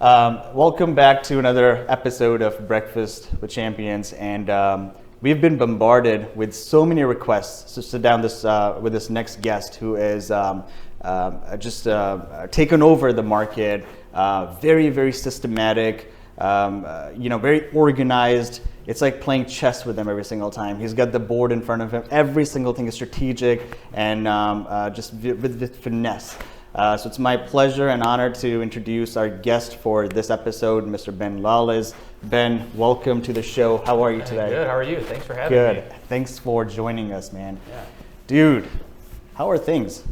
Welcome back to another episode of Breakfast with Champions, and we've been bombarded with so many requests to sit down with this next guest who is just taken over the market, very, very systematic, very organized. It's like playing chess with him every single time. He's got the board in front of him. Every single thing is strategic and just with finesse. So it's my pleasure and honor to introduce our guest for this episode, Mr. Ben Lalez. Ben, welcome to the show. How are you today? Good. How are you? Thanks for having me. Good. Thanks for joining us, man. Yeah. Dude, how are things?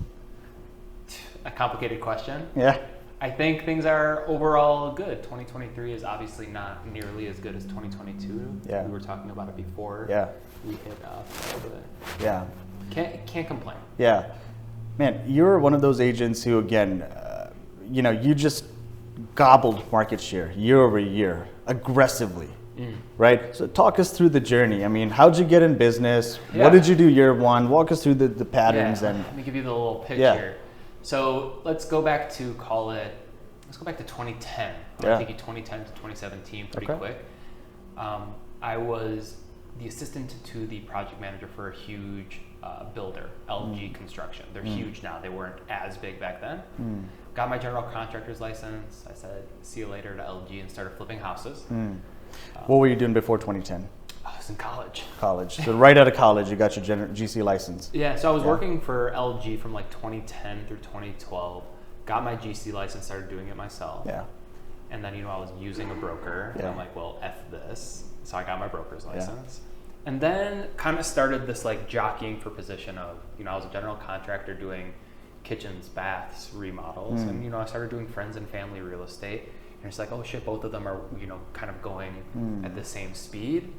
A complicated question. Yeah. I think things are overall good. 2023 is obviously not nearly as good as 2022. Yeah. We were talking about it before. Yeah. We hit Yeah. Can't complain. Yeah. Man, you're one of those agents who, again, you just gobbled market share year over year aggressively, right? So talk us through the journey. I mean, how'd you get in business? Yeah. What did you do year one? Walk us through the patterns. Yeah. And Let me give you the little picture. Yeah. So let's go back to 2010. Yeah. I'll take you 2010 to 2017 pretty quick. I was the assistant to the project manager for a huge builder, LG Construction. They're huge now. They weren't as big back then. Got my general contractor's license. I said, see you later to LG and started flipping houses. What were you doing before 2010? I was in college. College. So right out of college, you got your GC license. Yeah, so I was working for LG from like 2010 through 2012. Got my GC license, started doing it myself. Yeah. And then, I was using a broker. And I'm like, well, F this. So I got my broker's license. And then kind of started this like jockeying for position of, I was a general contractor doing kitchens, baths, remodels. And, I started doing friends and family real estate. And it's like, oh shit, both of them are, kind of going at the same speed.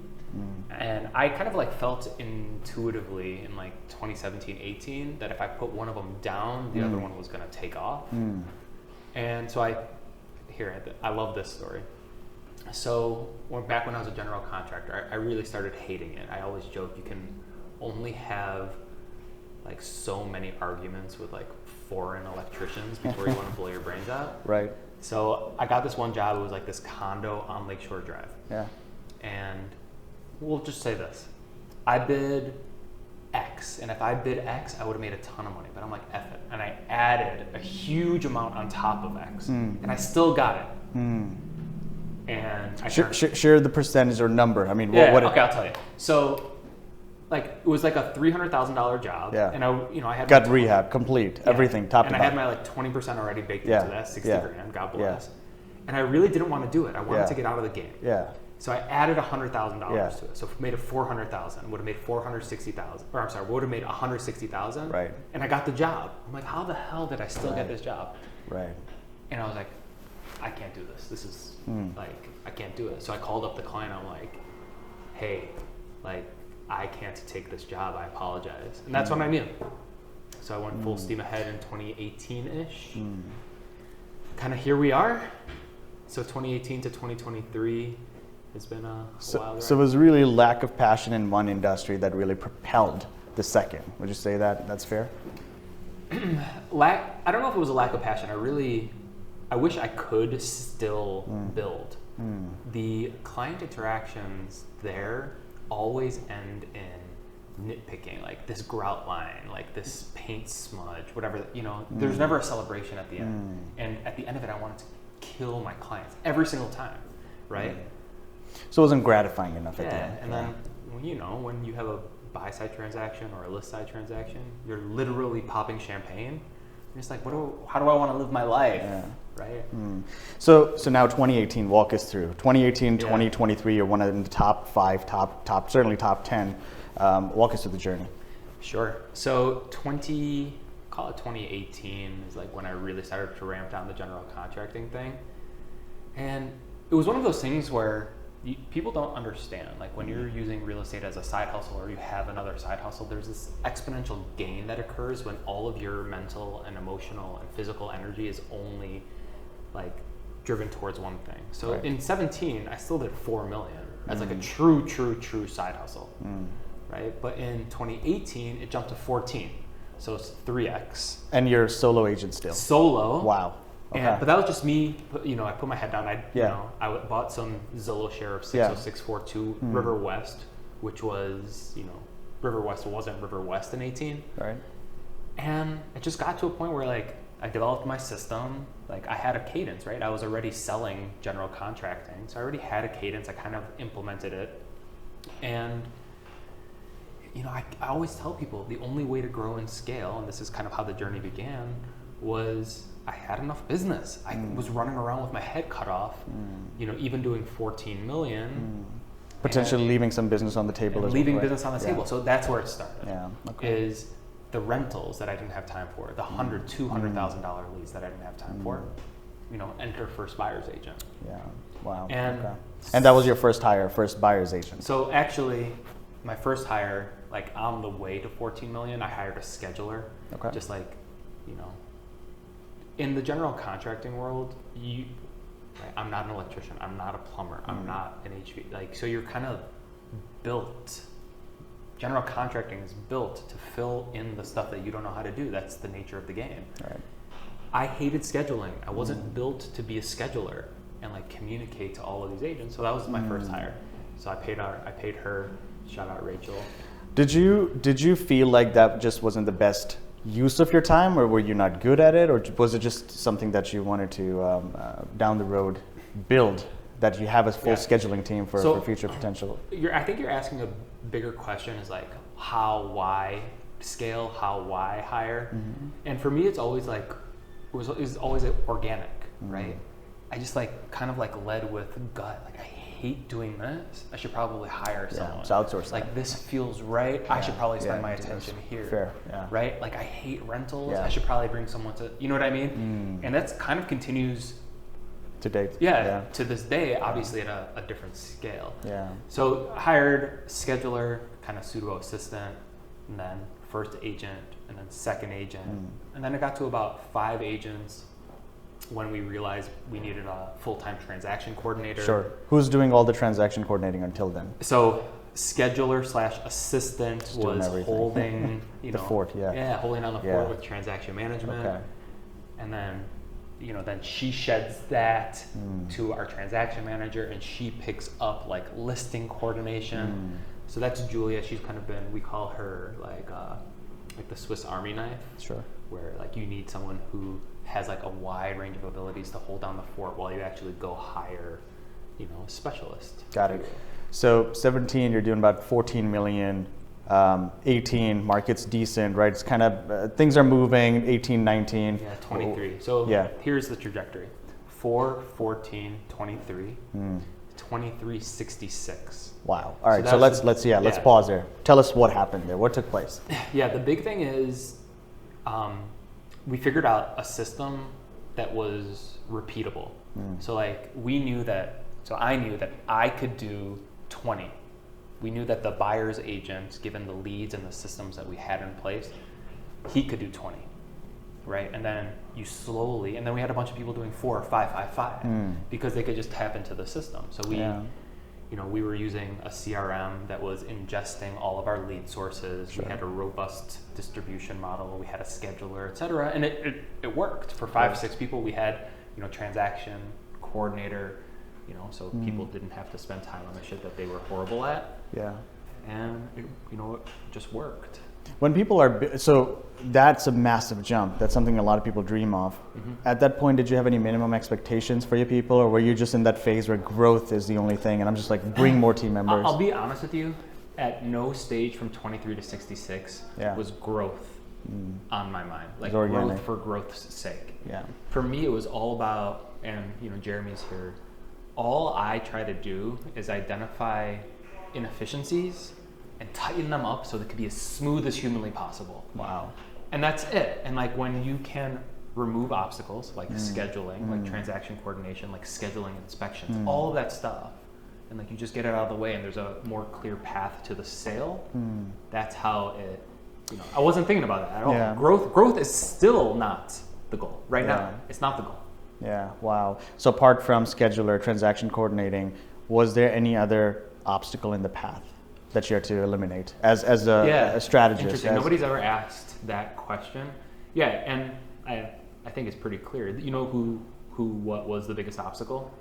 And I kind of like felt intuitively in like 2017, 18 that if I put one of them down, the other one was going to take off. And so I love this story. So back when I was a general contractor, I really started hating it. I always joke you can only have like so many arguments with like foreign electricians before you want to blow your brains out. Right. So I got this one job. It was like this condo on Lakeshore Drive. Yeah. And we'll just say this. I bid X, and if I bid X, I would have made a ton of money, but I'm like, F it. And I added a huge amount on top of X, and I still got it. And I share the percentage or number. I mean, yeah, what okay, I'll tell you. So, like, it was like a $300,000 job. Yeah. And I had got rehab, complete, everything, top to bottom. And I had my like 20% already baked into that, 60 grand, God bless. Yeah. And I really didn't want to do it. I wanted to get out of the game. Yeah. So I added $100,000 to it. So made it $400,000. Would have made $460,000. Or I'm sorry, would have made $160,000. Right. And I got the job. I'm like, how the hell did I still get this job? Right. And I was like, I can't do this. This is like, I can't do it. So I called up the client. I'm like, hey, like, I can't take this job. I apologize. And that's when I knew. So I went full steam ahead in 2018-ish. Kind of here we are. So 2018 to 2023 has been a wild ride. So it was really lack of passion in one industry that really propelled the second. Would you say that's fair? I don't know if it was a lack of passion. I wish I could still build. The client interactions there always end in nitpicking, like this grout line, like this paint smudge, whatever, there's never a celebration at the end. And at the end of it, I wanted to kill my clients every single time, right? So it wasn't gratifying enough at the end. And then, when you have a buy side transaction or a list side transaction, you're literally popping champagne. You're just like, how do I want to live my life, right? So now 2018, walk us through. 2018, 2023, you're one of the top 5, certainly top 10. Walk us through the journey. Sure. So 2018 is like when I really started to ramp down the general contracting thing. And it was one of those things where people don't understand. Like when you're using real estate as a side hustle or you have another side hustle, there's this exponential gain that occurs when all of your mental and emotional and physical energy is only like driven towards one thing. So in 17, I still did 4 million as like a true side hustle, right? But in 2018, it jumped to 14. So it's 3x. And you're a solo agent still? Solo. Wow. Okay. But that was just me. I put my head down. Yeah. I bought some Zillow share of 60642 River West, which was, River West wasn't River West in 18. Right. And it just got to a point where like I developed my system. Like I had a cadence, right? I was already selling general contracting, so I already had a cadence. I kind of implemented it, and I always tell people the only way to grow and scale, and this is kind of how the journey began, was I had enough business. I was running around with my head cut off, even doing 14 million. Potentially leaving some business on the table as well. Leaving business on the table. So that's where it started. Yeah. Okay. Is the rentals that I didn't have time for, the $100,000, $200,000 leads that I didn't have time for, enter first buyer's agent. Yeah. Wow. And that was your first hire, first buyer's agent. So actually, my first hire, like on the way to 14 million, I hired a scheduler. Okay. Just like, in the general contracting world, I'm not an electrician, I'm not a plumber, I'm not an HV, so you're kind of built. General contracting is built to fill in the stuff that you don't know how to do. That's the nature of the game. Right. I hated scheduling. I wasn't built to be a scheduler and communicate to all of these agents. So that was my first hire. So I paid her. Shout out Rachel. Did you feel like that just wasn't the best use of your time, or were you not good at it, or was it just something that you wanted to down the road build, that you have a full scheduling team for future potential? I think you're asking a bigger question, is like how, why scale, how, why hire. And for me, it's always it was always organic, right? I just kind of led with gut. I hate doing this. I should probably hire someone. It's outsourcing. This feels right. I should probably spend my attention here. Fair. Yeah. Right? I hate rentals. I should probably bring someone to, you know what I mean? And that's kind of continues to date. Yeah, to this day, obviously at a different scale. Yeah. So hired scheduler, kind of pseudo assistant, and then first agent, and then second agent. And then it got to about 5 agents when we realized we needed a full-time transaction coordinator. Sure. Who's doing all the transaction coordinating until then? So scheduler / assistant was holding, the fort, holding on the fort with transaction management. Okay. And then, then she sheds that to our transaction manager, and she picks up listing coordination. So that's Julia. She's kind of been, we call her like the Swiss Army knife. Sure. Where you need someone who has a wide range of abilities to hold down the fort while you actually go hire, a specialist. Got it. So 17, you're doing about 14 million. 18, market's decent, right? It's kind of, things are moving, 18, 19. Yeah, 23. So here's the trajectory. 4, 14, 23, 23, 66. Wow. All right, so let's pause there. Tell us what happened there. What took place? Yeah, the big thing is we figured out a system that was repeatable. So I knew that I could do 20. We knew that the buyer's agent, given the leads and the systems that we had in place, he could do 20, right? And then and then we had a bunch of people doing 4 or 5, 5, 5, because they could just tap into the system. So we were using a CRM that was ingesting all of our lead sources. Sure. We had a robust distribution model. We had a scheduler, et cetera, and it worked for 5 or 6 people. We had transaction coordinator. So people didn't have to spend time on the shit that they were horrible at. Yeah. And it just worked. When people so that's a massive jump. That's something a lot of people dream of. At that point, did you have any minimum expectations for your people, or were you just in that phase where growth is the only thing, and I'm just bring more team members? I'll be honest with you. At no stage from 23 to 66 was growth on my mind. Growth for growth's sake. Yeah. For me, it was all about, and Jeremy's here, all I try to do is identify inefficiencies and tighten them up so they could be as smooth as humanly possible. Wow. And that's it. And when you can remove obstacles like scheduling, like transaction coordination, like scheduling inspections, all of that stuff, and you just get it out of the way and there's a more clear path to the sale, that's how it, I wasn't thinking about that at all. Yeah. Growth is still not the goal. Right now, it's not the goal. Yeah, wow. So apart from scheduler, transaction coordinating, was there any other obstacle in the path that you had to eliminate as a strategist? Interesting. Nobody's ever asked that question. Yeah, and I think it's pretty clear. You know what was the biggest obstacle?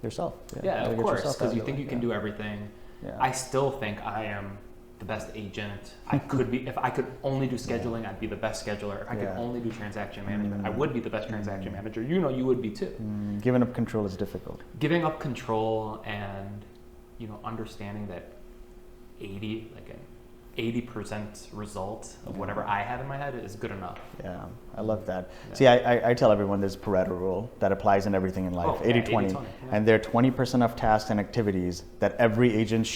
Yourself. Yeah, of course, because you think you can do everything. Yeah. I still think I am the best agent. I could be, if I could only do scheduling, I'd be the best scheduler. If I could only do transaction management, I would be the best transaction manager. You know, you would be too. Giving up control is difficult. Giving up control and, understanding that 80% result of whatever I have in my head is good enough. Yeah, I love that. Yeah. See, I tell everyone there's a Pareto rule that applies in everything in life, 80-20. Yeah. And there are 20% of tasks and activities that every agent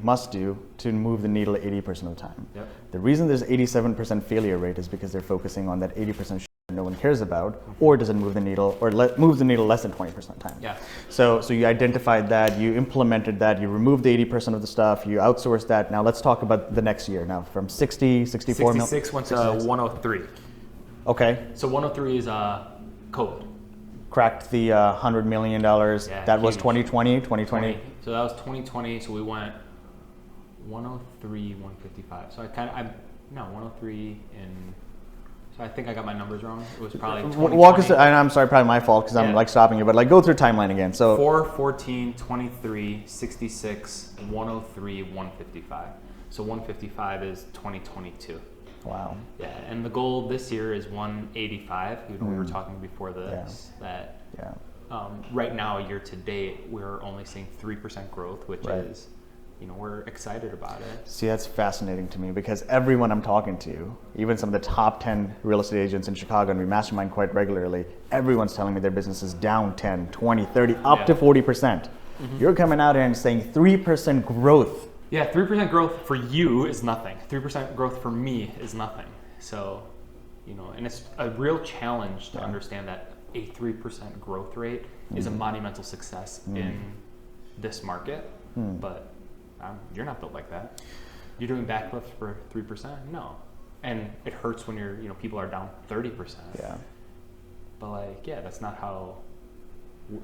must do to move the needle 80% of the time. Yep. The reason there's 87% failure rate is because they're focusing on that 80% no one cares about, or doesn't move the needle, or moves the needle less than 20% of the time. Yeah. So you identified that, you implemented that, you removed the 80% of the stuff, you outsourced that. Now let's talk about the next year. Now from 64 million. 66 went to 103. Okay. So 103 is COVID. Cracked the $100 million. Yeah, that was huge. 2020. So that was 2020. So we went 103, 155. So 103 in. So I think I got my numbers wrong. It was probably Walk us through, and I'm sorry, probably my fault because I'm stopping you, but go through timeline again. So 4, 14, 23, 66, 103, 155. So 155 is 2022. Wow. Yeah, and the goal this year is 185. We were talking before this that right now, year to date, we're only seeing 3% growth, which is, we're excited about it. See, that's fascinating to me because everyone I'm talking to, even some of the top 10 real estate agents in Chicago, and we mastermind quite regularly, everyone's telling me their business is down 10, 20, 30, up to 40%. You're coming out and saying 3% growth. Yeah, 3% growth for you is nothing. 3% growth for me is nothing. So, and it's a real challenge to understand that a 3% growth rate is a monumental success in this market, but you're not built like that. You're doing backflips for 3%? No. And it hurts when people are down 30%. Yeah. But that's not how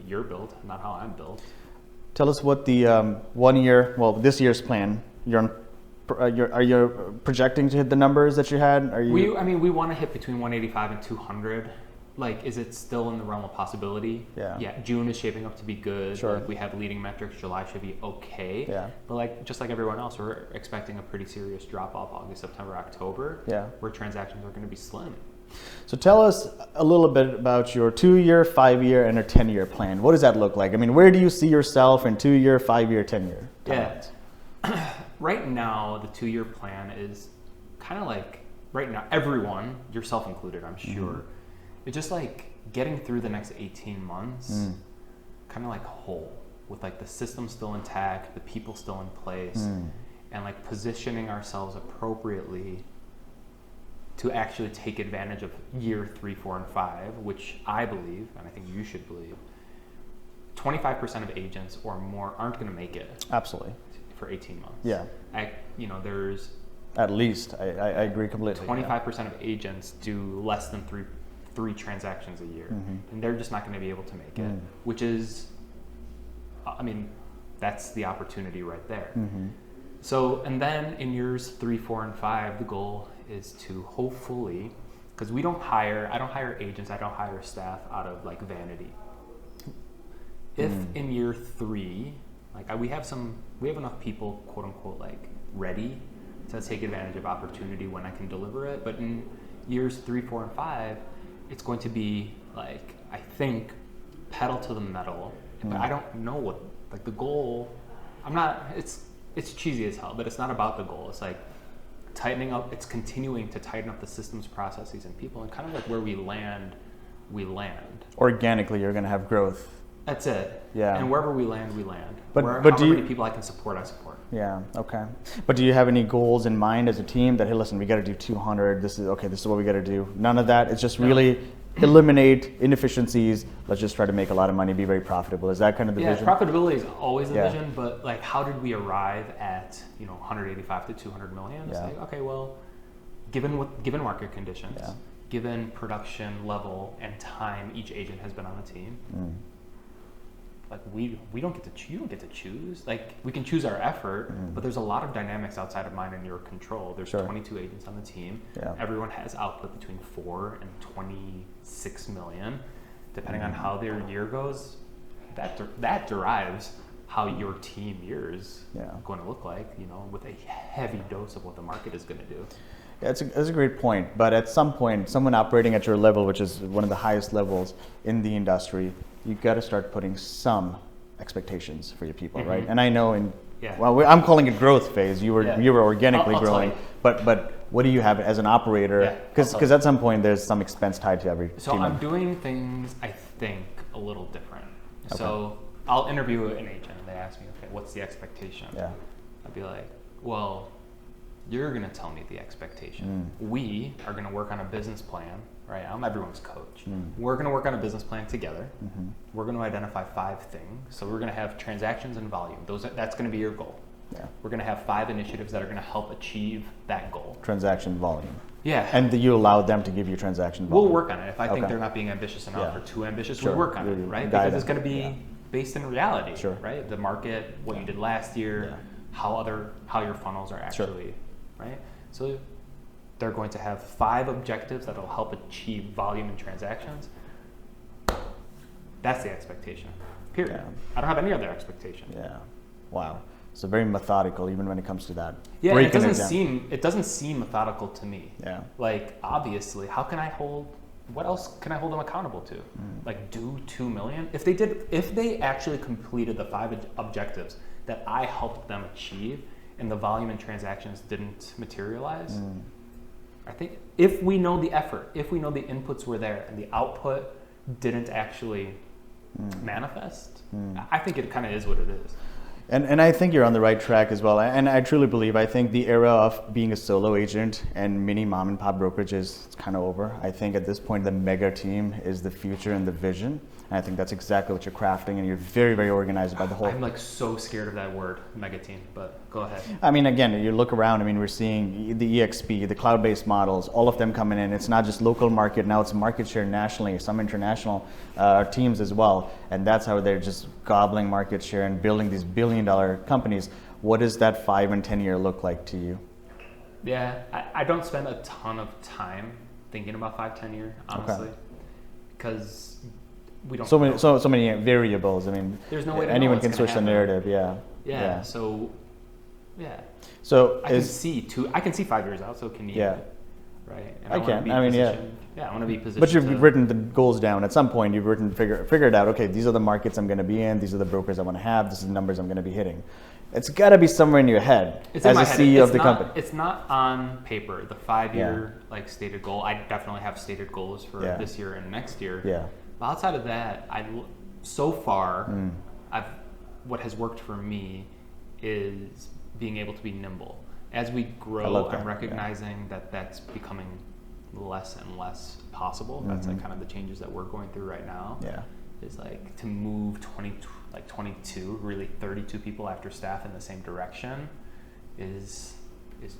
you're built, not how I'm built. Tell us what the this year's plan. Are you projecting to hit the numbers that you had? We want to hit between 185 and 200. Is it still in the realm of possibility? Yeah. June is shaping up to be good. Sure. We have leading metrics. July should be okay. Yeah. But just like everyone else, we're expecting a pretty serious drop off August, September, October. Yeah. Where transactions are going to be slim. So tell us a little bit about your 2-year, 5-year, and a 10-year plan. What does that look like? Where do you see yourself in 2-year, 5-year, 10-year? Yeah. Right now, the 2-year plan is kind of right now, everyone, yourself included, I'm sure, it's just getting through the next 18 months, kind of whole, with the system still intact, the people still in place, and positioning ourselves appropriately to actually take advantage of year 3, 4, and 5, which I believe, and I think you should believe, 25% of agents or more aren't going to make it. Absolutely. For 18 months. Yeah. There's at least I agree completely. 25% of agents do less than three transactions a year, and they're just not going to be able to make it. Which is, that's the opportunity right there. So, and then in years 3, 4, and 5, the goal is to hopefully, because I don't hire agents, I don't hire staff out of vanity. If in year 3, we have enough people, quote unquote, ready to take advantage of opportunity when I can deliver it. But in years 3, 4, and 5, it's going to be I think pedal to the metal. But I don't know what the goal. It's cheesy as hell, but it's not about the goal. It's tightening up. It's continuing to tighten up the systems, processes, and people, and kind of where we land. Organically, you're going to have growth. That's it. Yeah. And wherever we land, we land. But however many people I can support, I support. Yeah. Okay. But do you have any goals in mind as a team that, hey, listen, we got to do 200. This is what we got to do. None of that. It's just really eliminate inefficiencies. Let's just try to make a lot of money, be very profitable. Is that kind of the vision? Yeah, profitability is always the vision, but how did we arrive at 185 to 200 million? It's okay, well, given market conditions, given production level and time each agent has been on the team, like we don't get to you don't get to choose. Like we can choose our effort, but there's a lot of dynamics outside of mine and your control. There's 22 agents on the team. Yeah. Everyone has output between 4 and 26 million, depending on how their year goes. That derives how your team year is going to look like, with a heavy dose of what the market is going to do. Yeah, that's a great point. But at some point, someone operating at your level, which is one of the highest levels in the industry, you got to start putting some expectations for your people, right? And I know I'm calling it growth phase. You were organically growing, but what do you have as an operator? Because at some point there's some expense tied to every. So I'm doing things I think a little different. Okay. So I'll interview an agent and they ask me, okay, what's the expectation? Yeah. I'd be like, well, you're going to tell me the expectation. We are going to work on a business plan, right? I'm everyone's coach. We're going to work on a business plan together. We're going to identify 5 things. So we're going to have transactions and volume. That's going to be your goal. Yeah. We're going to have 5 initiatives that are going to help achieve that goal. Transaction volume. Yeah. And you allow them to give you transaction volume. We'll work on it. If I think they're not being ambitious enough or too ambitious, we'll work on it, right? Because it's going to be based in reality, right? The market, what you did last year, how your funnels are actually, right? So they're going to have 5 objectives that will help achieve volume and transactions. That's the expectation, period. Yeah. I don't have any other expectation. Yeah. Wow. So very methodical, even when it comes to that. Yeah, it doesn't seem methodical to me. Yeah. Like, obviously, what else can I hold them accountable to? Like, do 2 million? If they actually completed the 5 objectives that I helped them achieve and the volume and transactions didn't materialize, I think if we know the effort, if we know the inputs were there and the output didn't actually manifest, I think it kind of is what it is. And I think you're on the right track as well. And I truly believe, I think the era of being a solo agent and mini mom and pop brokerage is kind of over. I think at this point, the mega team is the future and the vision. And I think that's exactly what you're crafting, and you're very, very organized by the whole. I'm like so scared of that word, mega team, but go ahead. I mean, again, you look around, we're seeing the EXP, the cloud-based models, all of them coming in. It's not just local market, now it's market share nationally, some international teams as well. And that's how they're just gobbling market share and building these billion-dollar companies. What does that 5 and 10 year look like to you? Yeah, I don't spend a ton of time thinking about 5-10 year, honestly, because we don't. So many variables. I mean, there's no way to anyone know can switch the narrative. Yeah. So, yeah. So I can see 5 years out. So can you? Yeah. Right. And I want to be positioned. But you've written the goals down. At some point, you've figured out. Okay, these are the markets I'm going to be in. These are the brokers I want to have. This is the numbers I'm going to be hitting. It's got to be somewhere in your head as a CEO of the company. It's not on paper. The 5-year stated goal. I definitely have stated goals for this year and next year. Yeah. But outside of that, what has worked for me is being able to be nimble. As we grow, I'm recognizing that that's becoming less and less possible. That's like kind of the changes that we're going through right now. Yeah. Is like to move 32 people after staff in the same direction is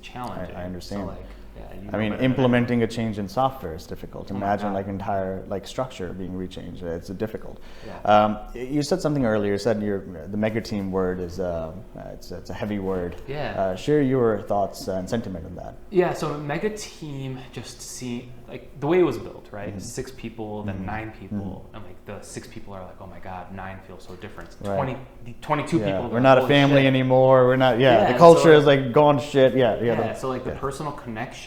challenging. I understand. So implementing a change in software is difficult. Imagine entire structure being rechanged. It's difficult. Yeah. You said something earlier. You said the mega team word is it's a heavy word. Yeah. Share your thoughts and sentiment on that. Yeah. So mega team just the way it was built, right? 6 people, then 9 people, and the 6 people are like, oh my God, 9 feels so different. 22 people. We're not a family anymore. We're not. Yeah. The culture is gone to shit. Yeah. So the personal connection,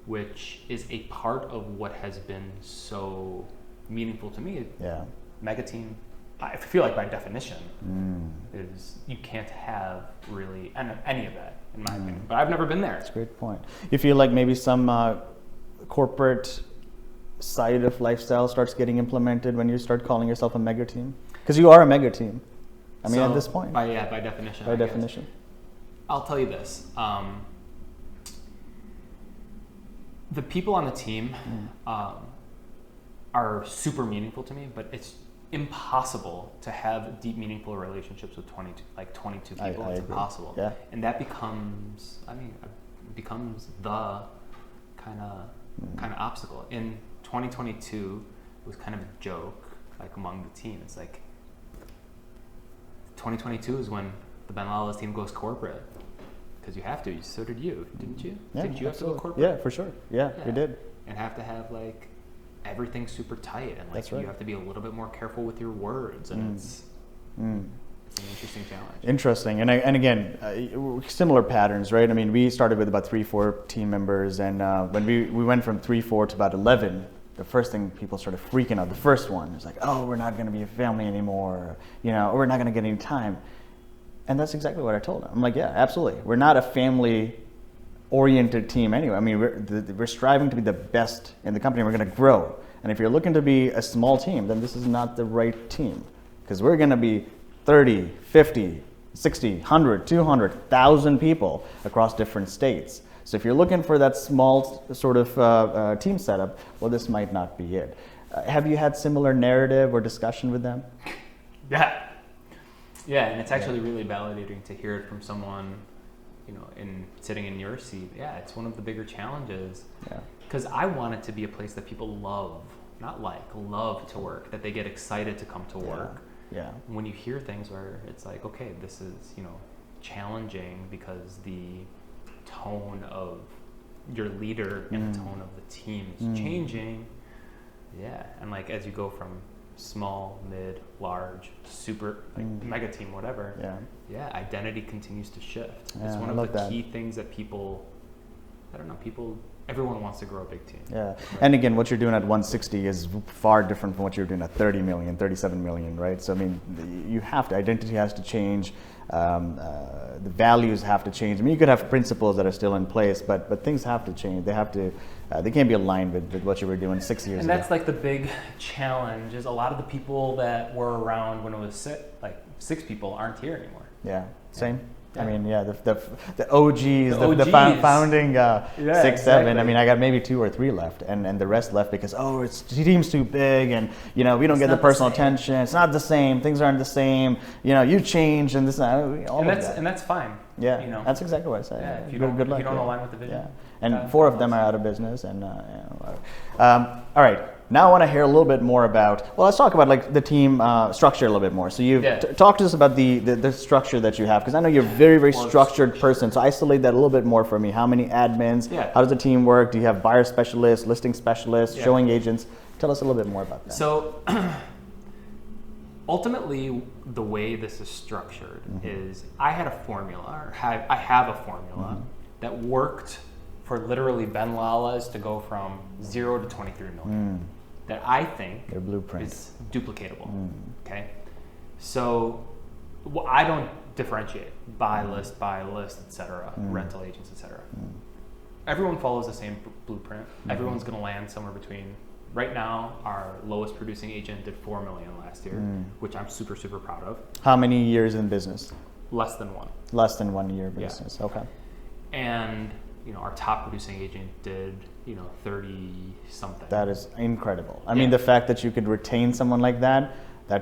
which is a part of what has been so meaningful to me. Yeah. Mega team, I feel like by definition, is you can't have really any of that, in my opinion. But I've never been there. That's a great point. You feel like maybe some corporate side of lifestyle starts getting implemented when you start calling yourself a mega team? Because you are a mega team. I mean, at this point. By definition. By definition. I'll tell you this. The people on the team are super meaningful to me, but it's impossible to have deep, meaningful relationships with 22 people. It's impossible. Yeah. And that becomes the kind of obstacle. In 2022, it was kind of a joke among the team. It's 2022 is when the Ben Lalez team goes corporate. Because you have to. So did you, didn't you? Yeah, didn't you absolutely. have to go corporate? Yeah, for sure. Yeah, we did. And have to have like everything super tight, and like That's right. you have to be a little bit more careful with your words, and it's an interesting challenge. Interesting, and again, similar patterns, right? I mean, we started with about 3-4 team members, and when we went from 3-4 to about 11, the first thing people started freaking out. The first one is like, oh, we're not going to be a family anymore, or we're not going to get any time. And that's exactly what I told them. I'm like, yeah, absolutely. We're not a family-oriented team anyway. I mean, we're striving to be the best in the company. We're going to grow. And if you're looking to be a small team, then this is not the right team. Because we're going to be 30, 50, 60, 100, 200, 1,000 people across different states. So if you're looking for that small sort of team setup, well, this might not be it. Have you had similar narrative or discussion with them? Yeah, and it's actually really validating to hear it from someone, sitting in your seat. Yeah, it's one of the bigger challenges. Yeah. Because I want it to be a place that people love, love to work, that they get excited to come to work. Yeah. When you hear things where it's like, okay, this is, challenging because the tone of your leader and the tone of the team is changing. Yeah, and like as you go from small, mid, large, super, mega team, whatever. Yeah, identity continues to shift. It's one of the key things that everyone wants to grow a big team. Yeah, and again, what you're doing at 160 is far different from what you're doing at 30 million, 37 million, right? So I mean, identity has to change, the values have to change. I mean, you could have principles that are still in place, but things have to change. They can't be aligned with what you were doing 6 years ago. And that's like the big challenge is a lot of the people that were around when it was six people aren't here anymore. Yeah, same. Yeah. I mean, the OGs, the founding 6, 7. I mean, I got maybe 2 or 3 left, and the rest left because the team's too big, and we don't get the personal attention. It's not the same. Things aren't the same. You change, and this and that's fine. Yeah, that's exactly what I say. Yeah, if you good luck. You don't align with the vision. Yeah, and 4 of them are out of business, and all right. Now I want to hear a little bit more about, let's talk about like the team structure a little bit more. So you've talked to us about the structure that you have, because I know you're a very, very structured person. So isolate that a little bit more for me. How many admins? How does the team work? Do you have buyer specialists, listing specialists, showing agents? Tell us a little bit more about that. So ultimately, the way this is structured is I have a formula that worked for literally Ben Lalez to go from 0 to 23 million. That I think is duplicatable. Okay, so I don't differentiate buy list, etc. Rental agents, etc. Everyone follows the same blueprint. Everyone's going to land somewhere between. Right now, our lowest producing agent did 4 million last year, which I'm super, super proud of. How many years in business? Less than 1. Less than 1 year business. Yeah. Okay. And our top producing agent did 30 something. That is incredible. I mean, the fact that you could retain someone like that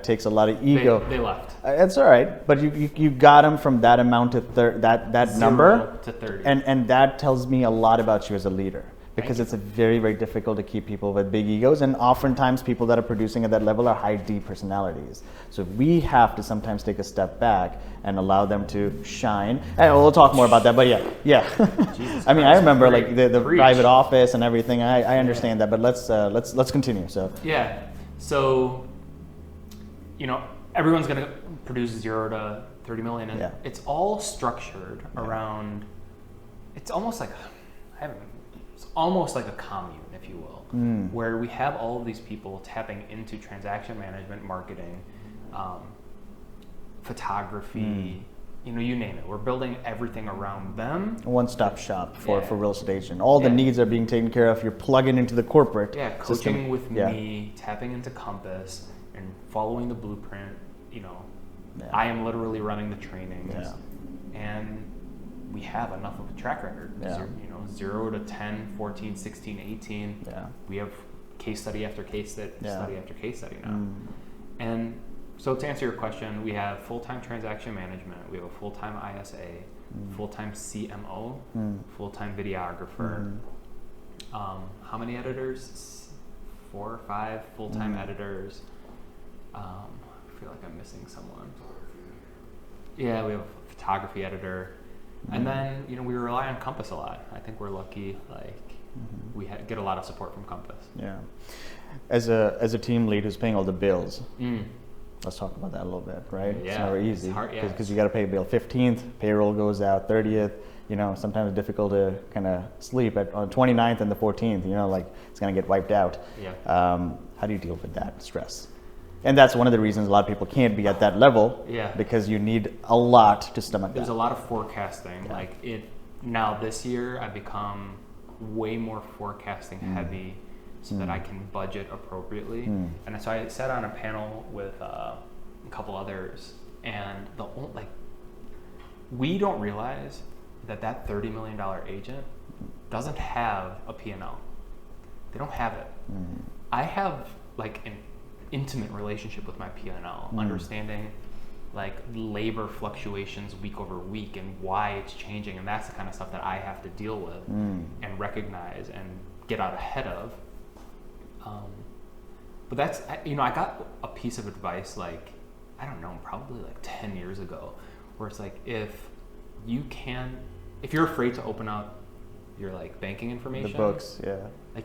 takes a lot of ego. They left. That's all right, but you got them from that amount to that 0 number to 30, and that tells me a lot about you as a leader. Because it's very, very difficult to keep people with big egos, and oftentimes people that are producing at that level are high D personalities. So we have to sometimes take a step back and allow them to shine. And we'll talk more about that, but yeah. I mean, I remember like the private office and everything. I understand that, but let's continue. So everyone's gonna produce 0 to 30 million, and it's all structured around. It's almost like a commune, if you will, where we have all of these people tapping into transaction management, marketing, photography, you name it. We're building everything around them. One-stop shop for real estate agent. All the needs are being taken care of. You're plugging into the corporate coaching system. with me, tapping into Compass, and following the blueprint. I am literally running the trainings, and we have enough of a track record. 0 to 10, 14, 16, 18. We have case study after case study after case study now. And so to answer your question, we have full-time transaction management, we have a full-time ISA, full-time CMO, full-time videographer. How many editors? 4 or 5 full-time editors. I feel like I'm missing someone. Yeah, we have a photography editor. And then, we rely on Compass a lot. I think we're lucky, we get a lot of support from Compass. Yeah. As a team lead who's paying all the bills, let's talk about that a little bit, right? Yeah. It's never easy. It's hard, Because you got to pay a bill 15th, payroll goes out 30th. Sometimes it's difficult to kind of sleep on 29th and the 14th, it's going to get wiped out. Yeah. How do you deal with that stress? And that's one of the reasons a lot of people can't be at that level. Yeah. Because you need a lot to stomach that. There's a lot of forecasting. Yeah. Now this year I've become way more forecasting heavy so that I can budget appropriately. And so I sat on a panel with a couple others, and we don't realize that $30 million agent doesn't have a P&L. They don't have it. I have an intimate relationship with my P&L, understanding labor fluctuations week over week and why it's changing, and that's the kind of stuff that I have to deal with and recognize and get out ahead of. But that's, I got a piece of advice I don't know, probably 10 years ago, where it's if you're afraid to open up your banking information, the books,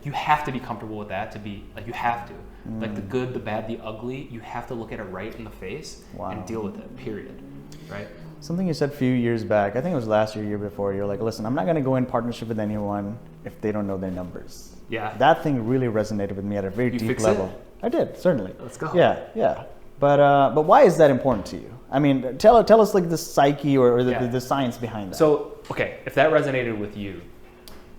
you have to be comfortable with that to be you have to the good, the bad, the ugly, you have to look at it right in the face and deal with it, period. Right? Something you said a few years back, I think it was last year before, you're listen, I'm not going to go in partnership with anyone if they don't know their numbers. Yeah. That thing really resonated with me at a very deep level. It? I did, certainly. Let's go. Yeah. But why is that important to you? I mean, tell us the psyche or the science behind that. So, okay, if that resonated with you,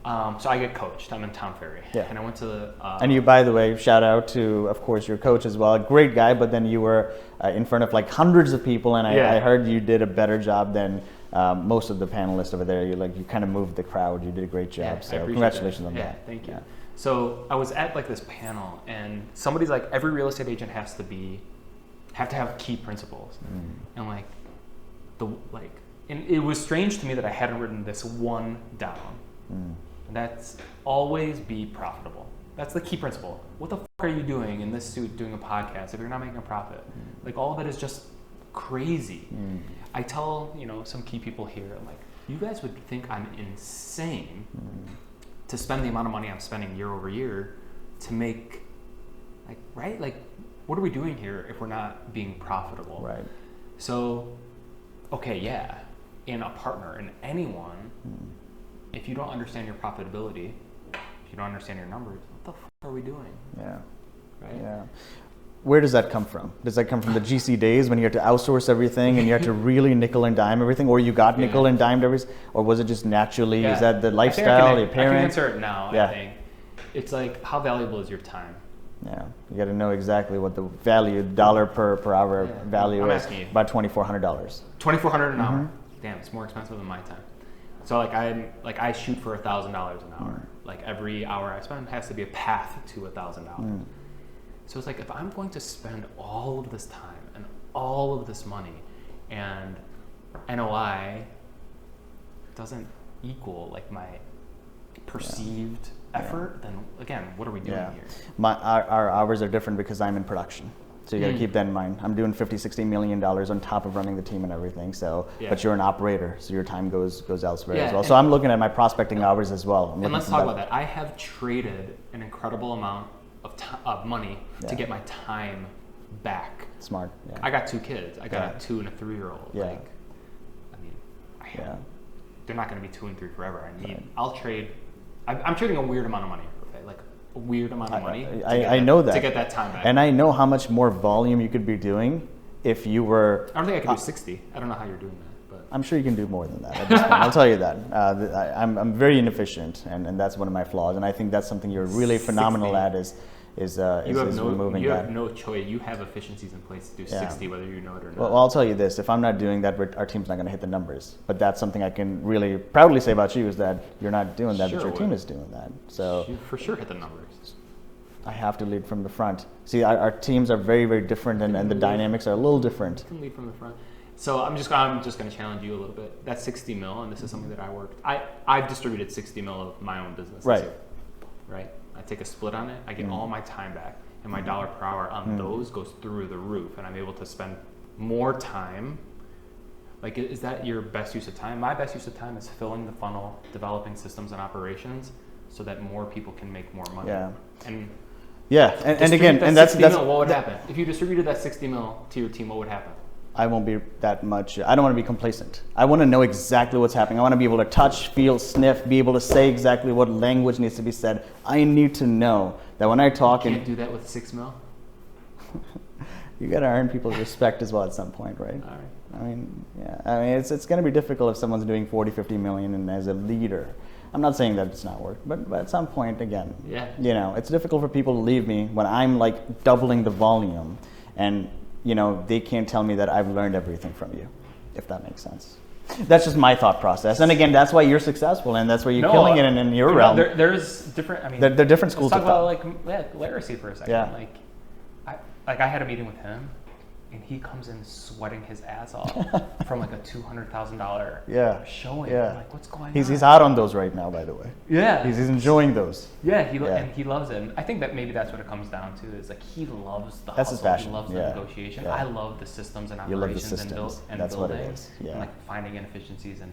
so I get coached. I'm in Town Ferry. Yeah. And I went to the... and you, by the way, shout out to, of course, your coach as well. A great guy, but then you were in front of hundreds of people, and I heard you did a better job than most of the panelists over there. You kind of moved the crowd. You did a great job. Yeah, so congratulations on that. Yeah, thank you. So I was at this panel, and somebody's every real estate agent has to have key principles. And and it was strange to me that I hadn't written this one down. And that's always be profitable. That's the key principle. What the fuck are you doing in this suit doing a podcast if you're not making a profit? All of it is just crazy. I tell, some key people here, you guys would think I'm insane to spend the amount of money I'm spending year over year to make, right? What are we doing here if we're not being profitable? Right. So, okay, yeah, in a partner, in anyone, if you don't understand your profitability, if you don't understand your numbers, what the fuck are we doing? Yeah. Right? Yeah. Where does that come from? Does that come from the GC days when you had to outsource everything and you had to really nickel and dime everything, or you got nickel and dimed everything, or was it just naturally? Is that the lifestyle, your parents? I can answer it now. I think it's how valuable is your time? Yeah, you got to know exactly what the value, dollar per hour value is. About $2,400. $2,400 an hour. Damn, it's more expensive than my time. So I shoot for $1,000 an hour. Every hour I spend has to be a path to $1,000. So it's if I'm going to spend all of this time and all of this money, and NOI doesn't equal my perceived effort, then again, what are we doing here? Our hours are different because I'm in production. So you got to keep that in mind. I'm doing $50-60 million on top of running the team and everything. So, but you're an operator, so your time goes elsewhere as well. So I'm looking at my prospecting hours as well. And let's talk about that. I have traded an incredible amount of money to get my time back. Smart. Yeah. I got 2 kids. I got a 2 and a 3-year-old. Yeah. They're not going to be 2 and 3 forever. I'll trade. I'm trading a weird amount of money. A weird amount of money. I know that. To get that time back. And I know how much more volume you could be doing if you were... I don't think I could do 60. I don't know how you're doing that. But I'm sure you can do more than that at this point. I'll tell you that. I'm very inefficient, and that's one of my flaws. And I think that's something you're really phenomenal at is removing that. You have no choice. You have efficiencies in place to do 60, whether you know it or not. Well, I'll tell you this. If I'm not doing that, our team's not going to hit the numbers. But that's something I can really proudly say about you is that you're not doing that, but your team is doing that. So you for sure hit the numbers. I have to lead from the front. See, our teams are very, very different, and the dynamics are a little different. You can lead from the front. So I'm just going to challenge you a little bit. That's 60 mil, and this is something that I worked. I've distributed 60 mil of my own business. Right. This year, right. I take a split on it. I get all my time back, and my dollar per hour on those goes through the roof, and I'm able to spend more time Like, is that your best use of time? My best use of time is filling the funnel, developing systems and operations so that more people can make more money. Yeah. And and again, and that's what would happen? If you distributed that 60 mil to your team, what would happen? I won't be that much. I don't want to be complacent. I want to know exactly what's happening. I want to be able to touch, feel, sniff, be able to say exactly what language needs to be said. I need to know that when I talk, you can't do that with 6 mil. You got to earn people's respect as well at some point, right? All right. I mean, yeah. I mean, it's going to be difficult if someone's doing 40, 50 million and as a leader. I'm not saying that it's not work, but at some point, again, you know, it's difficult for people to leave me when I'm like doubling the volume, and you know, they can't tell me that I've learned everything from you, if that makes sense. That's just my thought process. And again, that's why you're successful, and that's why you're killing it in your realm. There's different. I mean, they're different schools let's of talk thought. about like literacy for a second. Yeah. I had a meeting with him, and he comes in sweating his ass off from like a $200,000 showing. Yeah. I'm like, what's going on? He's out on those right now, by the way. Yeah. He's enjoying those. Yeah, and he loves it. And I think that maybe that's what it comes down to, is like he loves the That's his hustle. passion. He loves the negotiation. Yeah. I love the systems and You love the operations and systems. and That's building what it is. Yeah. and like finding inefficiencies and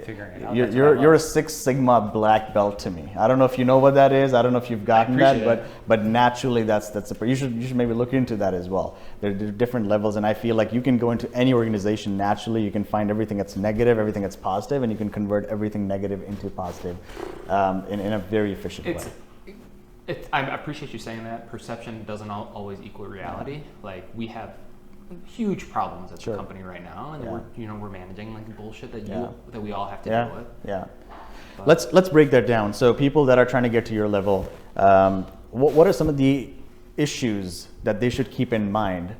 figuring it out. You're a Six Sigma black belt to me. I don't know if you know what that is. I don't know if you've gotten that, but naturally that's you should maybe look into that as well. There are different levels, and I feel like you can go into any organization naturally. You can find everything that's negative, everything that's positive, and you can convert everything negative into positive in a very efficient way. I appreciate you saying that. Perception doesn't always equal reality. Like, we have huge problems at the company right now, and we're managing like bullshit that we all have to deal with. Yeah. But let's break that down. So people that are trying to get to your level, what are some of the issues that they should keep in mind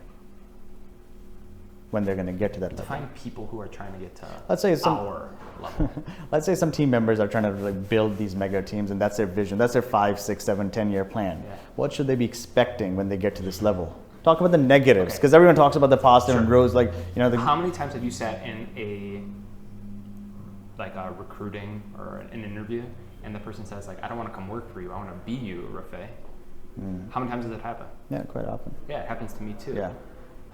when they're going to get to that level? Find people who are trying to get to our level. Let's say some team members are trying to like build these mega teams, and that's their vision. That's their 5, 6, 7, 10-year plan. Yeah. What should they be expecting when they get to this level? Talk about the negatives, because everyone talks about the positive and grows like, you know. How many times have you sat in a recruiting or an interview, and the person says like, I don't want to come work for you, I want to be you, Rafe? How many times does it happen? Yeah, quite often. Yeah, it happens to me too. Yeah.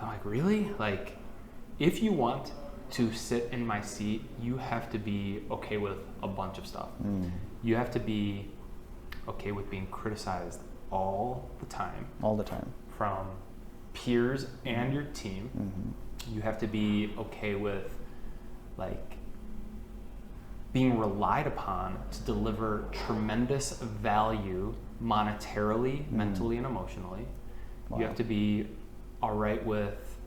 I'm like, really? Like, if you want to sit in my seat, you have to be okay with a bunch of stuff. You have to be okay with being criticized all the time. All the time. From peers and your team. You have to be okay with like being relied upon to deliver tremendous value monetarily, mentally, and emotionally. Wow. You have to be all right with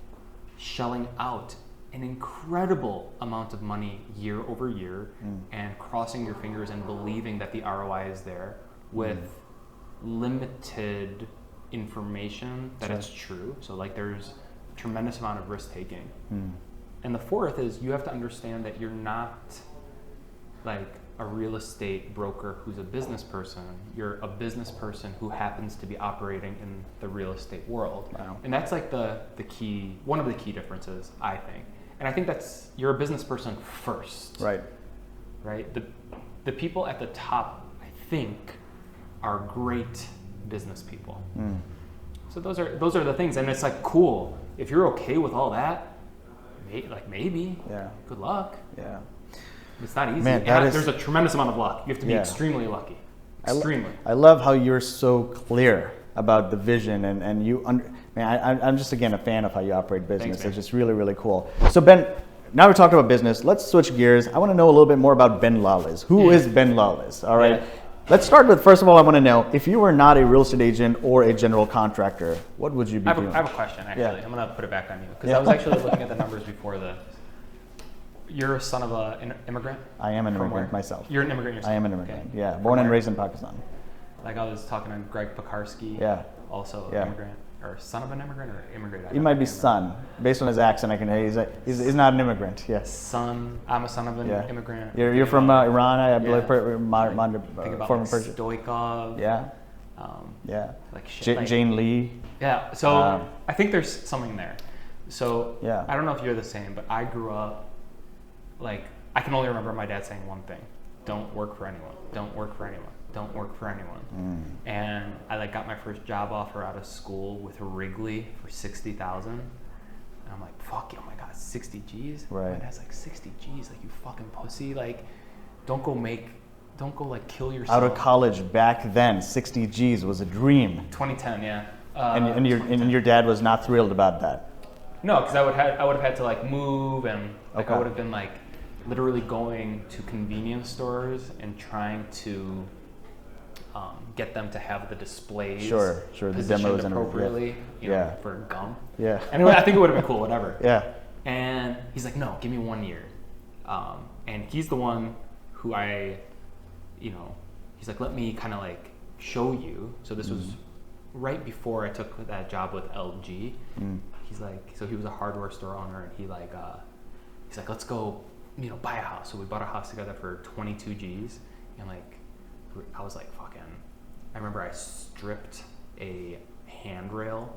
shelling out an incredible amount of money year over year and crossing your fingers and believing that the ROI is there with limited information that it's true. So like there's a tremendous amount of risk taking. And the fourth is you have to understand that you're not like a real estate broker who's a business person. You're a business person who happens to be operating in the real estate world. Wow. And that's like the key, one of the key differences, I think. And I think that's, you're a business person first. Right. The people at the top, I think, are great business people. So those are the things, and it's like, cool. If you're okay with all that, maybe. Yeah. Good luck. Yeah. It's not easy. Man, there's a tremendous amount of luck. You have to be extremely lucky. Extremely. I love how you're so clear about the vision, and you. I'm just again a fan of how you operate business. Thanks, it's just really, really cool. So Ben, now we talked about business. Let's switch gears. I want to know a little bit more about Ben Lalez. Who is Ben Lalez? All right. Yeah. Let's start with, first of all, I want to know, if you were not a real estate agent or a general contractor, what would you be doing? I have a question, actually. Yeah. I'm going to put it back on you, because I was actually looking at the numbers before the... You're a son of an immigrant? I am an immigrant myself. You're an immigrant yourself? I am an immigrant, yeah. Born and raised in Pakistan. Like I was talking to Greg Pekarsky, also an immigrant. Or son of an immigrant or immigrant? He might be son. Based on his accent, I can he's not an immigrant. Yes. Son. I'm a son of an immigrant. You're from Iran, I believe. Former Persia. Stoikov. Yeah. Yeah. Like Jane Lee. Yeah. So I think there's something there. So I don't know if you're the same, but I grew up like I can only remember my dad saying one thing: "Don't work for anyone. Don't work for anyone. Don't work for anyone." And I got my first job offer out of school with Wrigley for $60,000. And I'm like, fuck, oh my God, 60 G's. Right. My dad's like, 60 G's, like, you fucking pussy. Like, don't go like kill yourself. Out of college back then, 60 G's was a dream. 2010, yeah. And your dad was not thrilled about that. No, because I would have had to like move, and like Okay. I would have been like literally going to convenience stores and trying to get them to have the displays Sure, the positioned demos and appropriately, you know, Yeah. for gum. Yeah. Anyway, I think it would have been cool, whatever. Yeah. And he's like, no, give me 1 year. And he's the one who he's like, let me kind of like show you. So this was right before I took that job with LG. He's like, so he was a hardware store owner, and he's like, let's go, buy a house. So we bought a house together for 22 G's, and like, I was like, fucking, I remember I stripped a handrail